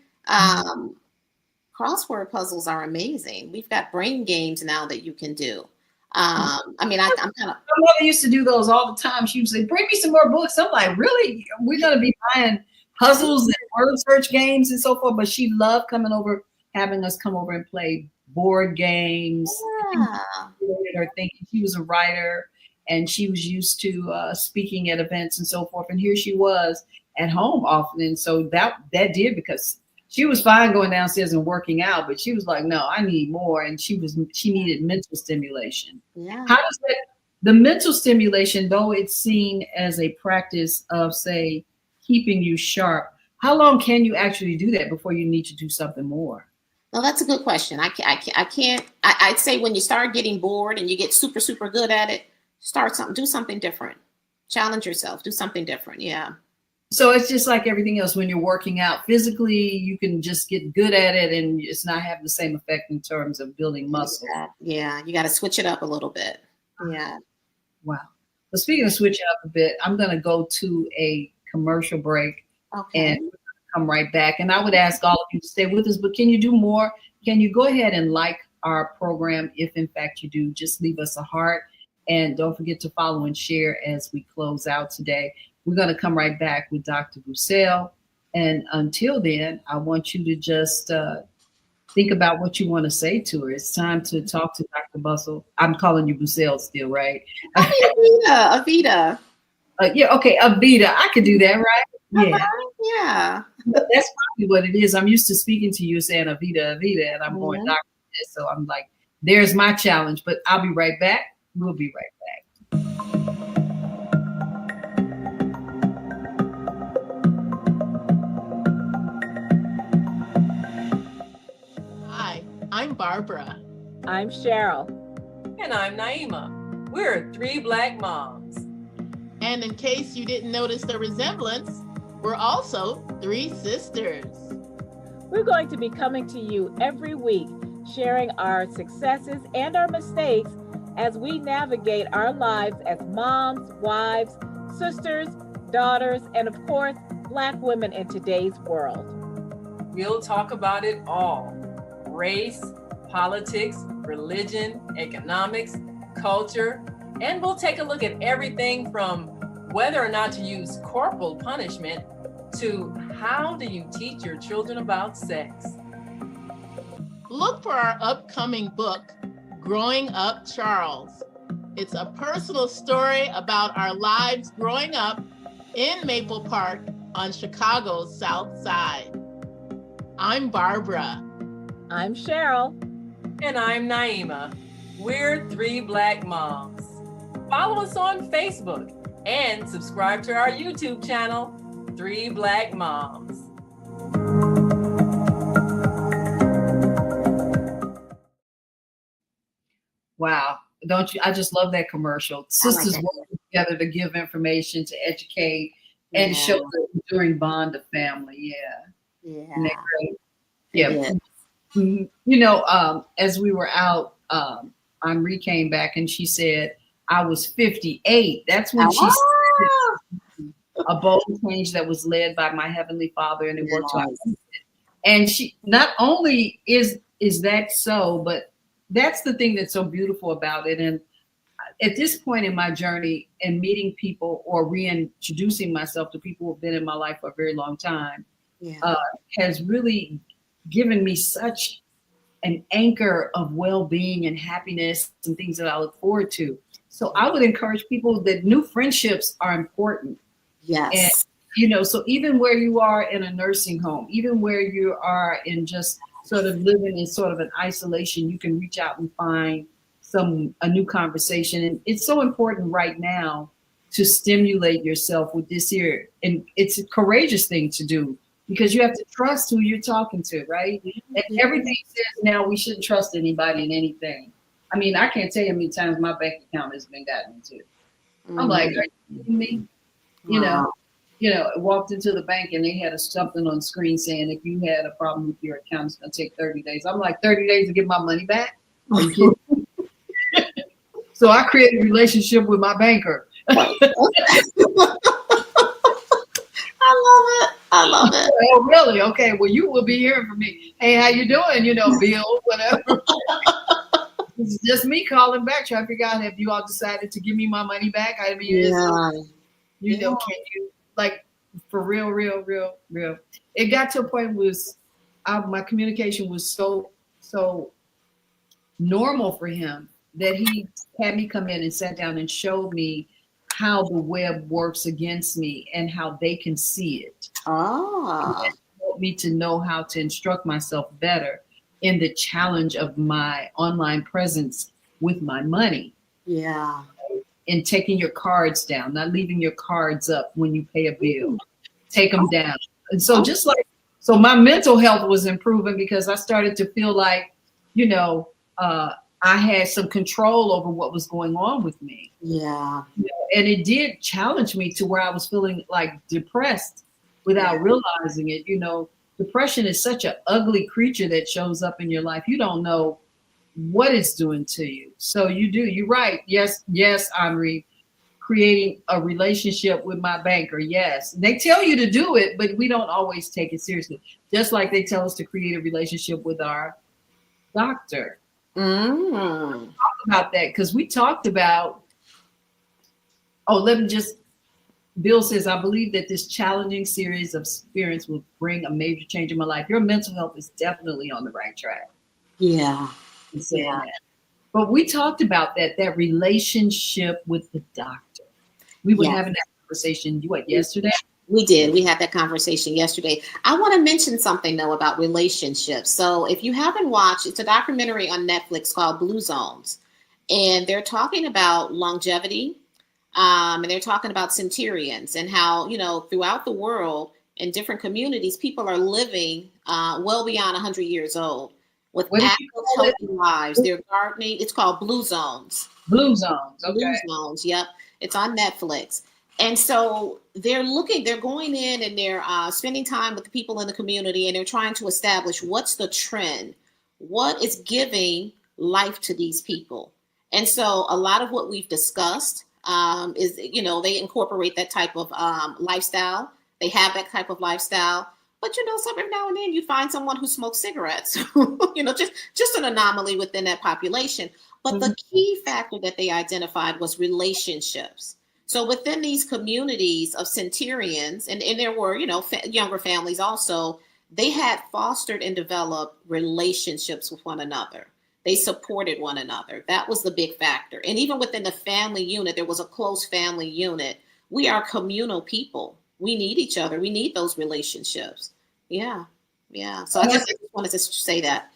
Crossword puzzles are amazing. We've got brain games now that you can do. I'm kind of. My mother used to do those all the time. She would say, "Bring me some more books." I'm like, "Really? We're going to be buying puzzles and word search games and so forth?" But she loved having us come over and play board games. Yeah. Her thinking. She was a writer, and she was used to speaking at events and so forth. And here she was at home often, and so that did, because she was fine going downstairs and working out, but she was like, "No, I need more." And she needed mental stimulation. Yeah. How does the mental stimulation, though it's seen as a practice of, say, keeping you sharp, how long can you actually do that before you need to do something more? Well, that's a good question. I'd say when you start getting bored and you get super, super good at it, do something different. Challenge yourself, do something different. Yeah. So it's just like everything else. When you're working out physically, you can just get good at it, and it's not having the same effect in terms of building muscle. Yeah, you got to switch it up a little bit. Yeah. Wow. But speaking of switching up a bit, I'm going to go to a commercial break, and come right back. And I would ask all of you to stay with us, but can you do more? Can you go ahead and like our program? If in fact you do, just leave us a heart, and don't forget to follow and share as we close out today. We're going to come right back with Dr. Bussell. And until then, I want you to just think about what you want to say to her. It's time to talk to Dr. Bussell. I'm calling you Bussell still, right? Aveda. Yeah, okay, Aveda. I could do that, right? Yeah. Yeah. But that's probably what it is. I'm used to speaking to you saying Aveda, and I'm going Dr. So I'm like, there's my challenge, but I'll be right back. We'll be right back. I'm Barbara. I'm Cheryl. And I'm Naima. We're three Black moms. And in case you didn't notice the resemblance, we're also three sisters. We're going to be coming to you every week, sharing our successes and our mistakes as we navigate our lives as moms, wives, sisters, daughters, and of course, Black women in today's world. We'll talk about it all: race, politics, religion, economics, culture, and we'll take a look at everything from whether or not to use corporal punishment to how do you teach your children about sex. Look for our upcoming book, Growing Up Charles. It's a personal story about our lives growing up in Maple Park on Chicago's South Side. I'm Barbara. I'm Cheryl. And I'm Naima. We're three Black moms. Follow us on Facebook and subscribe to our YouTube channel, Three Black Moms. Wow. Don't you? I just love that commercial. Sisters working together to give information, to educate, and show the enduring bond of family. Yeah. Isn't that great? Yeah. You know, as we were out, Henri came back and she said, I was 58. That's when she said a bold change that was led by my Heavenly Father, and it worked out. And she not only is that so, but that's the thing that's so beautiful about it. And at this point in my journey and meeting people or reintroducing myself to people who have been in my life for a very long time, has really given me such an anchor of well-being and happiness and things that I look forward to. So I would encourage people that new friendships are important. Yes. And, you know, so even where you are in a nursing home, even where you are in just sort of living in sort of an isolation, you can reach out and find a new conversation. And it's so important right now to stimulate yourself with this here. And it's a courageous thing to do because you have to trust who you're talking to, right? And everything says now we shouldn't trust anybody and anything. I mean, I can't tell you how many times my bank account has been gotten into. I'm like, are you kidding me? You know, I walked into the bank and they had something on screen saying if you had a problem with your account, it's gonna take 30 days. I'm like, 30 days to get my money back? Are you kidding me? So I created a relationship with my banker. I love it. Oh, really? Okay. Well, you will be hearing from me. Hey, how you doing? You know, Bill, whatever. It's just me calling back, trying to figure out if you all decided to give me my money back. I mean, you know, can you, like, for real. It got to a point my communication was so normal for him that he had me come in and sat down and showed me how the web works against me and how they can see it. And helped me to know how to instruct myself better in the challenge of my online presence with my money. Yeah. And taking your cards down, not leaving your cards up when you pay a bill. Take them down. And so so my mental health was improving because I started to feel like, you know, I had some control over what was going on with me. Yeah. You know, and it did challenge me to where I was feeling like depressed without realizing it. You know, depression is such an ugly creature that shows up in your life. You don't know what it's doing to you. So you're right. Yes, Henri, creating a relationship with my banker. Yes. They tell you to do it, but we don't always take it seriously. Just like they tell us to create a relationship with our doctor. Talk about that because we talked about, Bill says, I believe that this challenging series of experience will bring a major change in my life. Your mental health is definitely on the right track. Yeah. That. But we talked about that relationship with the doctor. We were having that conversation, yesterday? We did. We had that conversation yesterday. I want to mention something, though, about relationships. So if you haven't watched, it's a documentary on Netflix called Blue Zones. And they're talking about longevity. And they're talking about centurions and how, you know, throughout the world in different communities, people are living well beyond 100 years old. with What did active, you call it? healthy lives. They're gardening. It's called Blue Zones. Blue Zones. Blue Okay. Zones. Yep. It's on Netflix. And so they're going in and they're spending time with the people in the community, and they're trying to establish what's the trend, what is giving life to these people. And so a lot of what we've discussed is, they incorporate that type of lifestyle. They have that type of lifestyle. But every now and then you find someone who smokes cigarettes, just an anomaly within that population. But the key factor that they identified was relationships. So within these communities of centurions, and there were, younger families also, they had fostered and developed relationships with one another. They supported one another. That was the big factor. And even within the family unit, there was a close family unit. We are communal people. We need each other. We need those relationships. Yeah. Yeah. So I just wanted to say that.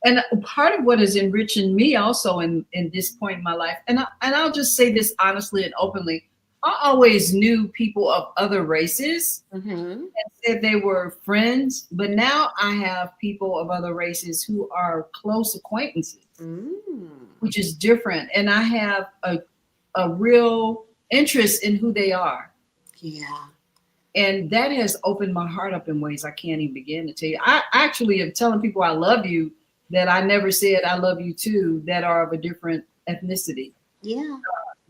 And part of what is enriching me also in this point in my life, and I'll just say this honestly and openly, I always knew people of other races and said they were friends, but now I have people of other races who are close acquaintances, which is different. And I have a real interest in who they are. Yeah. And that has opened my heart up in ways I can't even begin to tell you. I actually am telling people I love you that I never said I love you too, that are of a different ethnicity. Yeah.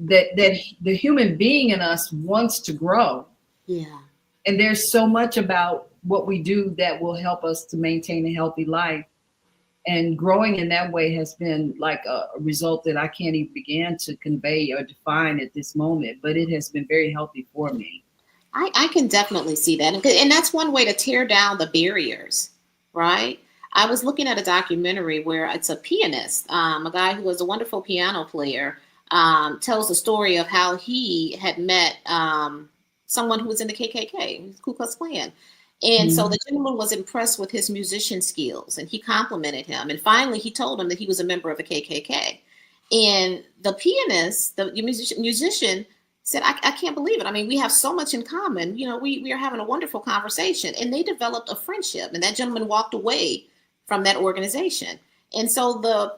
That the human being in us wants to grow. Yeah. And there's so much about what we do that will help us to maintain a healthy life. And growing in that way has been like a result that I can't even begin to convey or define at this moment, but it has been very healthy for me. I can definitely see that. And that's one way to tear down the barriers, right? I was looking at a documentary where it's a pianist, a guy who was a wonderful piano player, tells the story of how he had met someone who was in the KKK, Ku Klux Klan. And so the gentleman was impressed with his musician skills, and he complimented him. And finally, he told him that he was a member of the KKK. And the pianist, the musician said, I can't believe it. I mean, we have so much in common. We are having a wonderful conversation. And they developed a friendship. And that gentleman walked away from that organization. And so the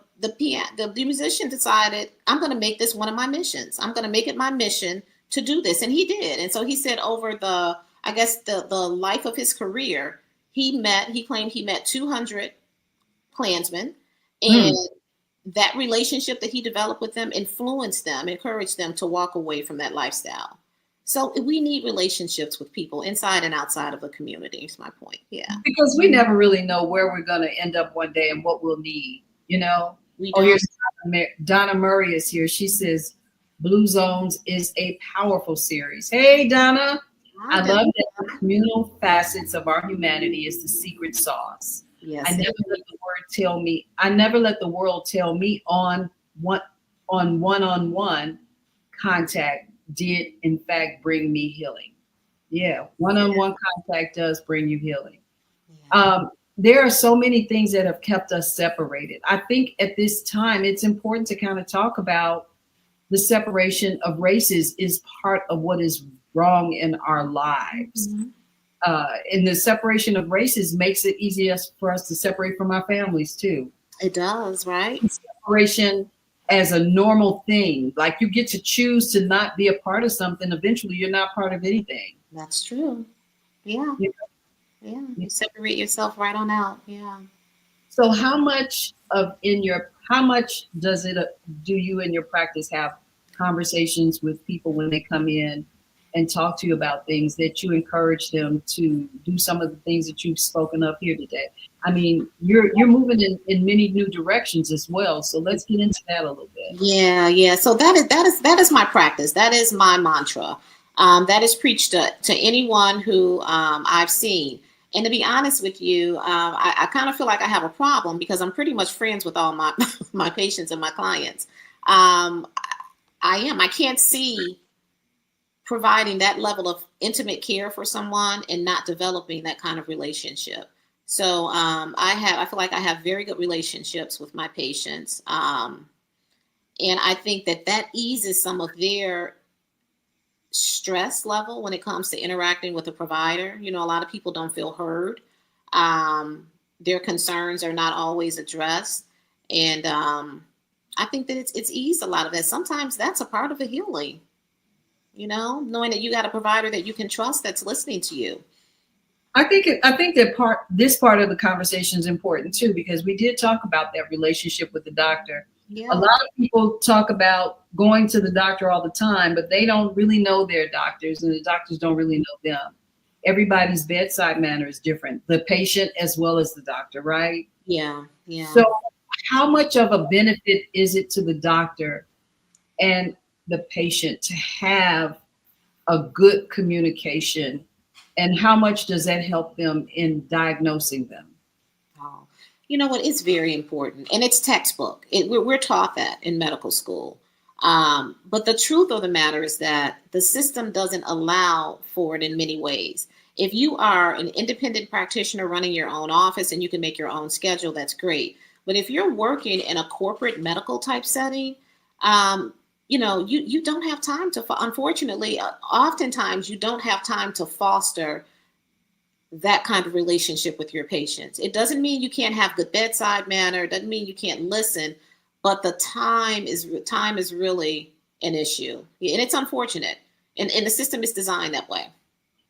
musician decided, I'm going to make this one of my missions. I'm going to make it my mission to do this. And he did. And so he said over the life of his career, he claimed he met 200 Klansmen. And that relationship that he developed with them influenced them, encouraged them to walk away from that lifestyle. So we need relationships with people inside and outside of the community, is my point. Yeah. Because we never really know where we're going to end up one day and what we'll need, Here's Donna Murray is here. She says, Blue Zones is a powerful series. Hey, Donna. I love that the communal facets of our humanity is the secret sauce. Yes. I never let the world tell me on one-on-one contact did in fact bring me healing. Yeah, one-on-one contact does bring you healing. Yeah. There are so many things that have kept us separated. I think at this time it's important to kind of talk about the separation of races is part of what is wrong in our lives. And the separation of races makes it easier for us to separate from our families too. It does, right? Separation as a normal thing. Like you get to choose to not be a part of something. Eventually you're not part of anything. That's true. Yeah. Yeah. You separate yourself right on out. Yeah. So how much do you in your practice have conversations with people when they come in and talk to you about things that you encourage them to do some of the things that you've spoken of here today? I mean, you're moving in many new directions as well. So let's get into that a little bit. Yeah. So that is my practice. That is my mantra. That is preached to anyone who I've seen. And to be honest with you, I kind of feel like I have a problem because I'm pretty much friends with all my my patients and my clients. I can't see providing that level of intimate care for someone and not developing that kind of relationship. So I feel like I have very good relationships with my patients. And I think that eases some of their stress level when it comes to interacting with a provider. A lot of people don't feel heard. their concerns are not always addressed. And I think that it's eased a lot of that. Sometimes that's a part of the healing, knowing that you got a provider that you can trust that's listening to you. I think that this part of the conversation is important too, because we did talk about that relationship with the doctor. Yeah. A lot of people talk about going to the doctor all the time, but they don't really know their doctors, and the doctors don't really know them. Everybody's bedside manner is different, the patient as well as the doctor, right? Yeah, yeah. So how much of a benefit is it to the doctor and the patient to have a good communication, and how much does that help them in diagnosing them? Oh, you know what? It's very important, and it's textbook. We're taught that in medical school. But the truth of the matter is that the system doesn't allow for it in many ways. If you are an independent practitioner running your own office and you can make your own schedule, that's great. But if you're working in a corporate medical type setting, you don't have time to, unfortunately, oftentimes you don't have time to foster that kind of relationship with your patients. It doesn't mean you can't have good bedside manner. It doesn't mean you can't listen, but the time is really an issue. And it's unfortunate. And the system is designed that way.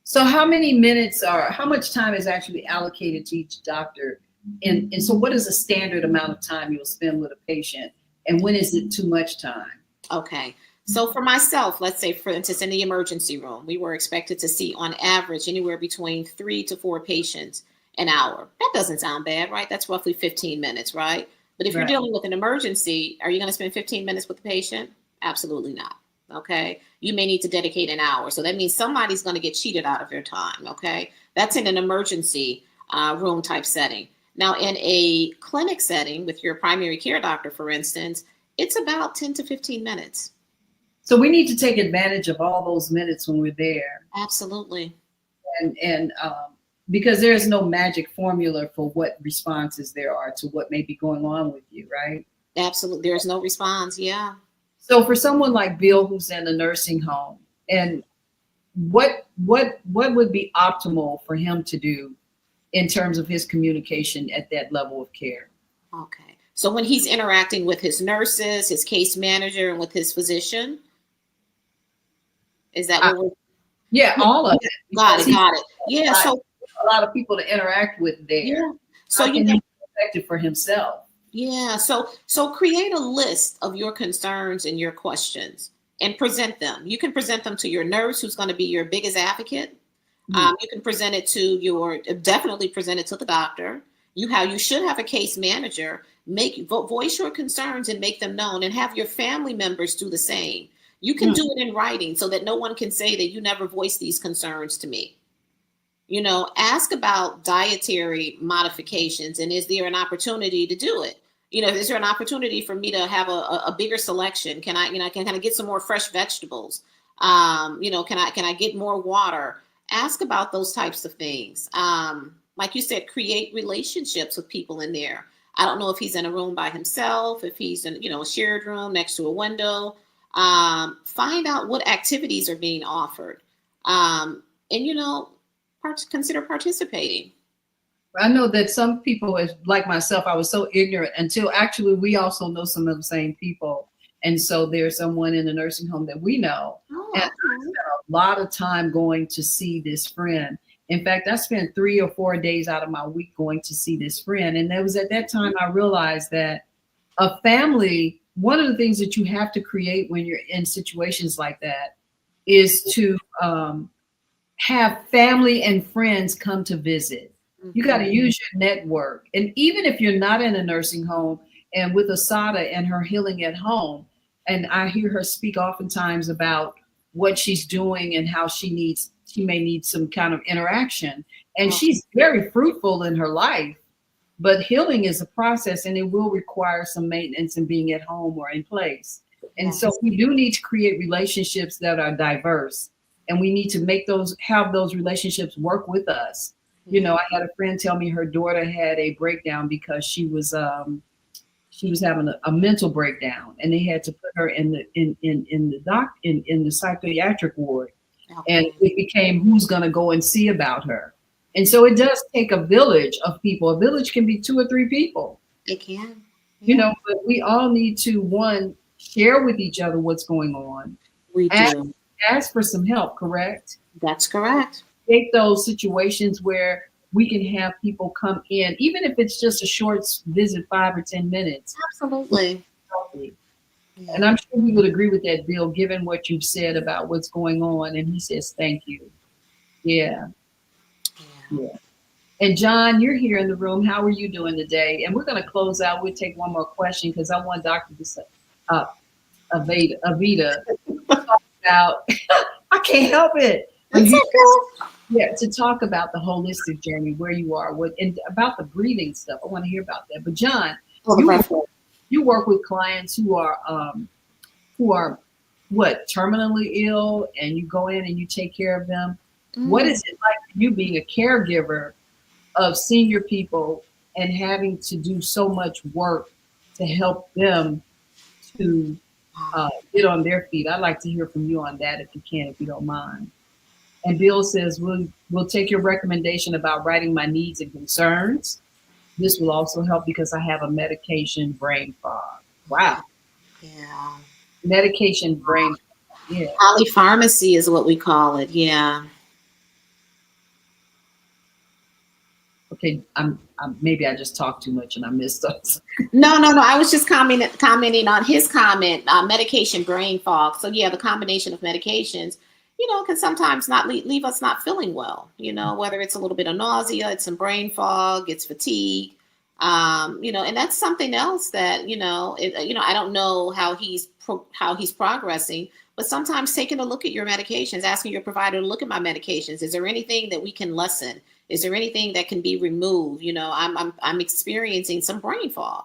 So how much time is actually allocated to each doctor? And so what is a standard amount of time you'll spend with a patient? And when is it too much time? Okay. So for myself, let's say, for instance, in the emergency room, we were expected to see on average anywhere between 3 to 4 patients an hour. That doesn't sound bad, right? That's roughly 15 minutes, right? But if you're dealing with an emergency, are you going to spend 15 minutes with the patient? Absolutely not. Okay. You may need to dedicate an hour. So that means somebody's going to get cheated out of their time. Okay. That's in an emergency room type setting. Now, in a clinic setting with your primary care doctor, for instance, it's about 10 to 15 minutes. So we need to take advantage of all those minutes when we're there. Absolutely. And because there is no magic formula for what responses there are to what may be going on with you, right? Absolutely. There's no response. Yeah. So for someone like Bill, who's in a nursing home, and what would be optimal for him to do in terms of his communication at that level of care? Okay. So when he's interacting with his nurses, his case manager, and with his physician, is that what we're? Yeah, all of it. Got it. Yeah. So a lot of people to interact with there. Yeah. So you can be effective for himself. Yeah. So create a list of your concerns and your questions and present them. You can present them to your nurse, who's going to be your biggest advocate. You can present it definitely present it to the doctor. You should have a case manager. Voice your concerns and make them known, and have your family members do the same. You can do it in writing so that no one can say that you never voiced these concerns to me. Ask about dietary modifications, and is there an opportunity to do it? Is there an opportunity for me to have a bigger selection? Can I get some more fresh vegetables? Can I get more water? Ask about those types of things. Like you said, create relationships with people in there. I don't know if he's in a room by himself, if he's in, a shared room next to a window. Find out what activities are being offered. And, consider participating. I know that some people, like myself, I was so ignorant until actually we also know some of the same people. And so there's someone in a nursing home that we know. And I spent a lot of time going to see this friend. In fact, I spent 3 or 4 days out of my week going to see this friend. And it was at that time I realized that a family, one of the things that you have to create when you're in situations like that is to have family and friends come to visit. You got to use your network. And even if you're not in a nursing home, and with Asada and her healing at home, and I hear her speak oftentimes about what she's doing and how she may need some kind of interaction. And she's very fruitful in her life, but healing is a process, and it will require some maintenance and being at home or in place. And so we do need to create relationships that are diverse, and we need to have those relationships work with us. I had a friend tell me her daughter had a breakdown because she was having a mental breakdown, and they had to put her in the psychiatric ward. And it became who's going to go and see about her. And so it does take a village of people. A village can be 2 or 3 people, It can. you Yeah, know, but we all need to, one, share with each other what's going on, we ask, do. ask for some help, correct? That's correct. Take those situations where we can have people come in, even if it's just a short visit, 5 or 10 minutes. Absolutely. And Yeah. I'm sure we would agree with that, Bill, given what you've said about what's going on. And he says, thank you. Yeah, Yeah. yeah. And John, you're here in the room. How are you doing today? And we're going to close out. We'll take one more question because I want Dr. Uh, Aveda about, I can't help it. I'm It's here, okay. yeah, to talk about the holistic journey, where you are, what, and about the breathing stuff. I want to hear about that. But John, Well, the you breath. you work with clients who are what, terminally ill, and you go in and you take care of them. What is Mm. it like for you being a caregiver of senior people and having to do so much work to help them to get on their feet? I'd like to hear from you on that if you can, if you don't mind. And Bill says, we'll take your recommendation about writing my needs and concerns. This will also help because I have a medication brain fog. Wow. Yeah. Medication brain fog. Yeah. Polypharmacy is what we call it. Yeah. Okay. Maybe I just talked too much and I missed us. No, no, no. I was just commenting on his comment, medication brain fog. So yeah, the combination of medications, can sometimes not leave us not feeling well. Whether it's a little bit of nausea, it's some brain fog, it's fatigue. And that's something else that I don't know how he's progressing, but sometimes taking a look at your medications, asking your provider to look at my medications. Is there anything that we can lessen? Is there anything that can be removed? I'm experiencing some brain fog.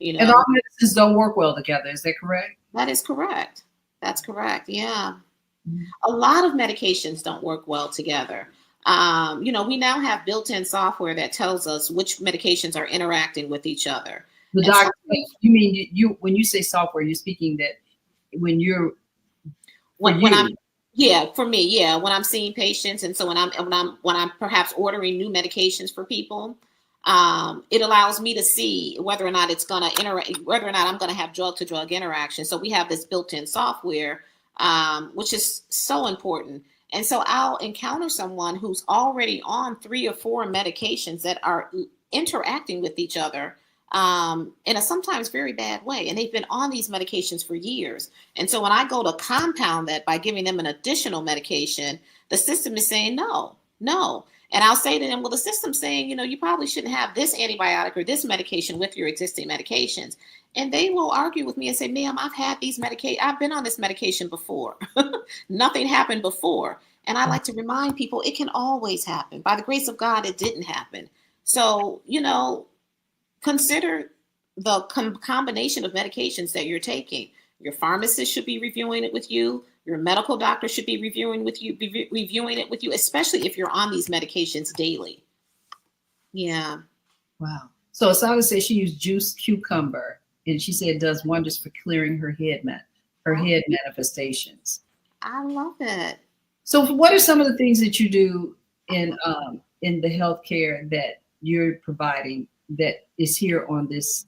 And all medicines don't work well together. Is that correct? That is correct. That's correct. Yeah. Mhm. A lot of medications don't work well together. We now have built-in software that tells us which medications are interacting with each other. The And doctor, sometimes you mean you when you say software, you're speaking that when you're for when I'm you. yeah, for me, yeah, when I'm seeing patients, and so when I'm perhaps ordering new medications for people, it allows me to see whether or not it's gonna interact, whether or not I'm gonna have drug to drug interaction. So we have this built-in software, which is so important. And so I'll encounter someone who's already on 3 or 4 medications that are interacting with each other in a sometimes very bad way, and they've been on these medications for years. And so when I go to compound that by giving them an additional medication, the system is saying no, no. And I'll say to them, well, the system's saying, you probably shouldn't have this antibiotic or this medication with your existing medications. And they will argue with me and say, ma'am, I've been on this medication before. Nothing happened before. And I like to remind people it can always happen. By the grace of God, it didn't happen. So, consider the combination of medications that you're taking. Your pharmacist should be reviewing it with you. Your medical doctor should be reviewing reviewing it with you, especially if you're on these medications daily. Yeah. Wow. So Asana said she used juice cucumber, and she said it does wonders for clearing her head manifestations. I love it. So what are some of the things that you do in the healthcare that you're providing that is here on this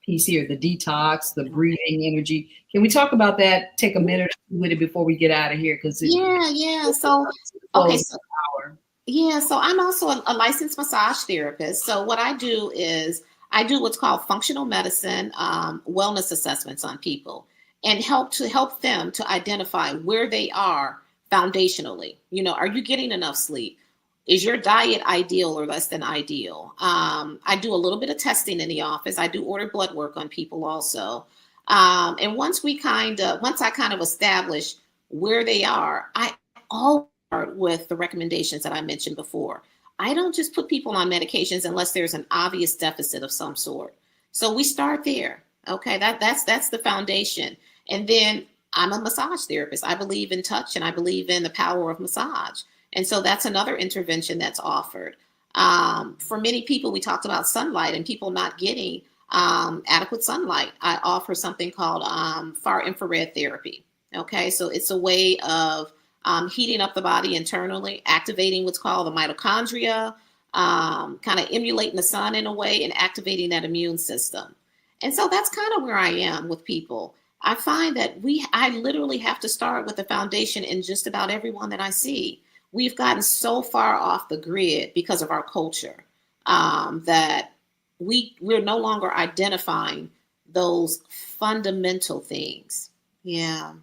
piece here, the detox, the breathing energy? Can we talk about that? Take a minute with it before we get out of here, because yeah. So okay, so I'm also a licensed massage therapist. So what I do is I do what's called functional medicine wellness assessments on people, and help them to identify where they are foundationally. Are you getting enough sleep? Is your diet ideal or less than ideal? I do a little bit of testing in the office. I do order blood work on people also. And once I kind of establish where they are, I always start with the recommendations that I mentioned before. I don't just put people on medications unless there's an obvious deficit of some sort. So we start there. Okay, that's the foundation. And then I'm a massage therapist. I believe in touch and I believe in the power of massage. And so that's another intervention that's offered. For many people, we talked about sunlight and people not getting adequate sunlight. I offer something called far infrared therapy. Okay, so it's a way of heating up the body internally, activating what's called the mitochondria, kind of emulating the sun in a way and activating that immune system. And so that's kind of where I am with people. I find that I literally have to start with the foundation in just about everyone that I see. We've gotten so far off the grid because of our culture that we're no longer identifying those fundamental things. Yeah.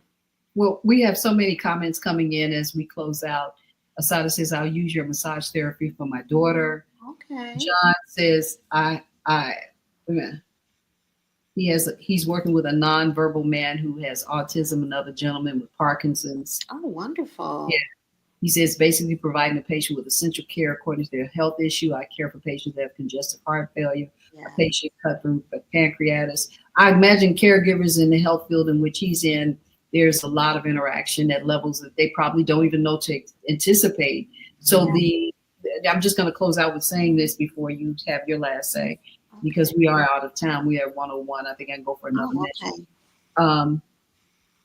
Well, we have so many comments coming in as we close out. Asada says, I'll use your massage therapy for my daughter. Okay. John says, he's working with a nonverbal man who has autism, another gentleman with Parkinson's. Oh, wonderful. Yeah. He says, basically providing a patient with essential care according to their health issue. I care for patients that have congestive heart failure, a patient cut through pancreatitis. I imagine caregivers in the health field in which he's in, there's a lot of interaction at levels that they probably don't even know to anticipate. So I'm just going to close out with saying this before you have your last say, because we are out of time. We have 101. I think I can go for another minute.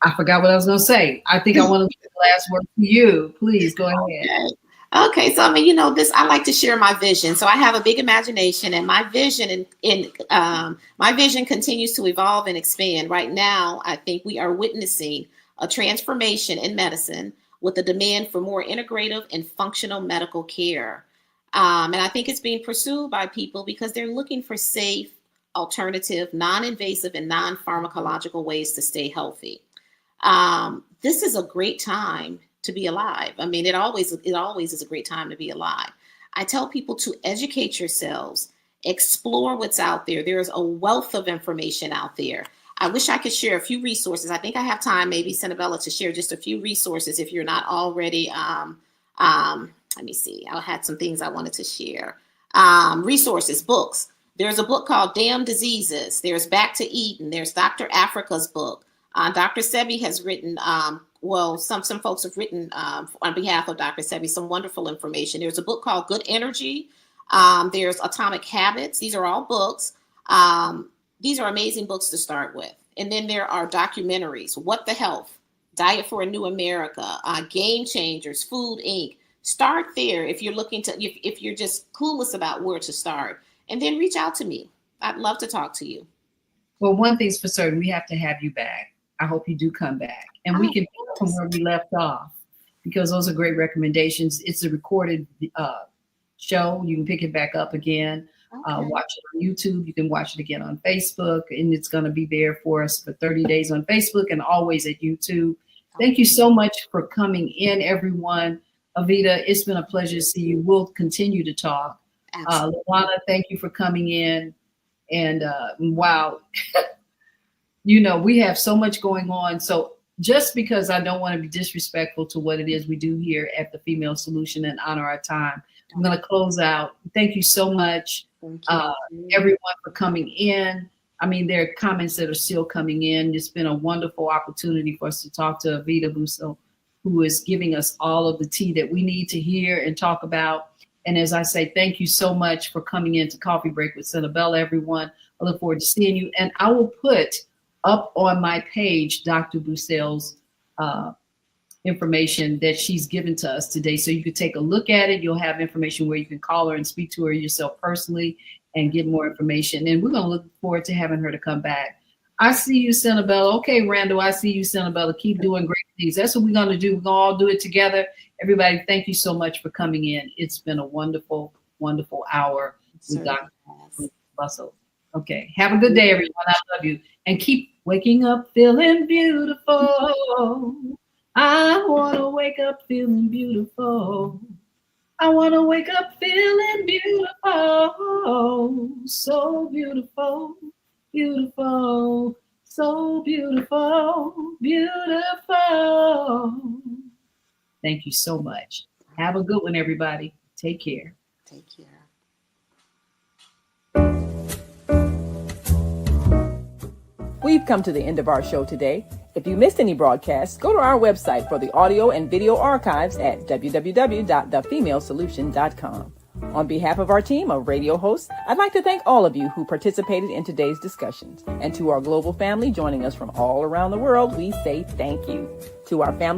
I forgot what I was going to say. I think I want to leave the last word to you. Please go ahead. Okay. So, I like to share my vision. So I have a big imagination, and my vision my vision continues to evolve and expand. Right now, I think we are witnessing a transformation in medicine with a demand for more integrative and functional medical care. And I think it's being pursued by people because they're looking for safe, alternative, non-invasive, and non-pharmacological ways to stay healthy. This is a great time to be alive. It always is a great time to be alive. I tell people to educate yourselves, explore what's out there. There is a wealth of information out there. I wish I could share a few resources. I think I have time, maybe Senabella, to share just a few resources if you're not already. Let me see. I had some things I wanted to share. Resources, books. There's a book called Damn Diseases. There's Back to Eden. There's Dr. Africa's book. Dr. Sebi has written, some folks have written on behalf of Dr. Sebi some wonderful information. There's a book called Good Energy. There's Atomic Habits. These are all books. These are amazing books to start with. And then there are documentaries. What the Health, Diet for a New America, Game Changers, Food Inc. Start there if you're if you're just clueless about where to start. And then reach out to me. I'd love to talk to you. Well, one thing's for certain, we have to have you back. I hope you do come back. And we can pick from where we left off, because those are great recommendations. It's a recorded show. You can pick it back up again. Watch it on YouTube. You can watch it again on Facebook, and it's going to be there for us for 30 days on Facebook and always at YouTube. Thank you so much for coming in, everyone. Aveda, it's been a pleasure to see you. We'll continue to talk. Luana, thank you for coming in. And wow, we have so much going on. So just because I don't want to be disrespectful to what it is we do here at the Female Solution and honor our time, I'm going to close out. Thank you so much, everyone, for coming in. There are comments that are still coming in. It's been a wonderful opportunity for us to talk to Aveda Bussell, who is giving us all of the tea that we need to hear and talk about. And as I say, thank you so much for coming into Coffee Break with Senabella, everyone. I look forward to seeing you. And I will put up on my page Dr. Bussell's information that she's given to us today. So you can take a look at it. You'll have information where you can call her and speak to her yourself personally and get more information. And we're going to look forward to having her to come back. I see you, Senabella. Okay, Randall, I see you, Senabella. Keep doing great things. That's what we're going to do. We're going to all do it together. Everybody, thank you so much for coming in. It's been a wonderful, wonderful hour with Dr. Bussell. Okay, have a good day, everyone. I love you. And keep waking up feeling beautiful. I want to wake up feeling beautiful. I want to wake up feeling beautiful. So beautiful, beautiful, so beautiful, beautiful. Thank you so much. Have a good one, everybody. Take care. Take care. We've come to the end of our show today. If you missed any broadcasts, go to our website for the audio and video archives at www.thefemalesolution.com. On behalf of our team of radio hosts, I'd like to thank all of you who participated in today's discussions. And to our global family joining us from all around the world, we say thank you. To our family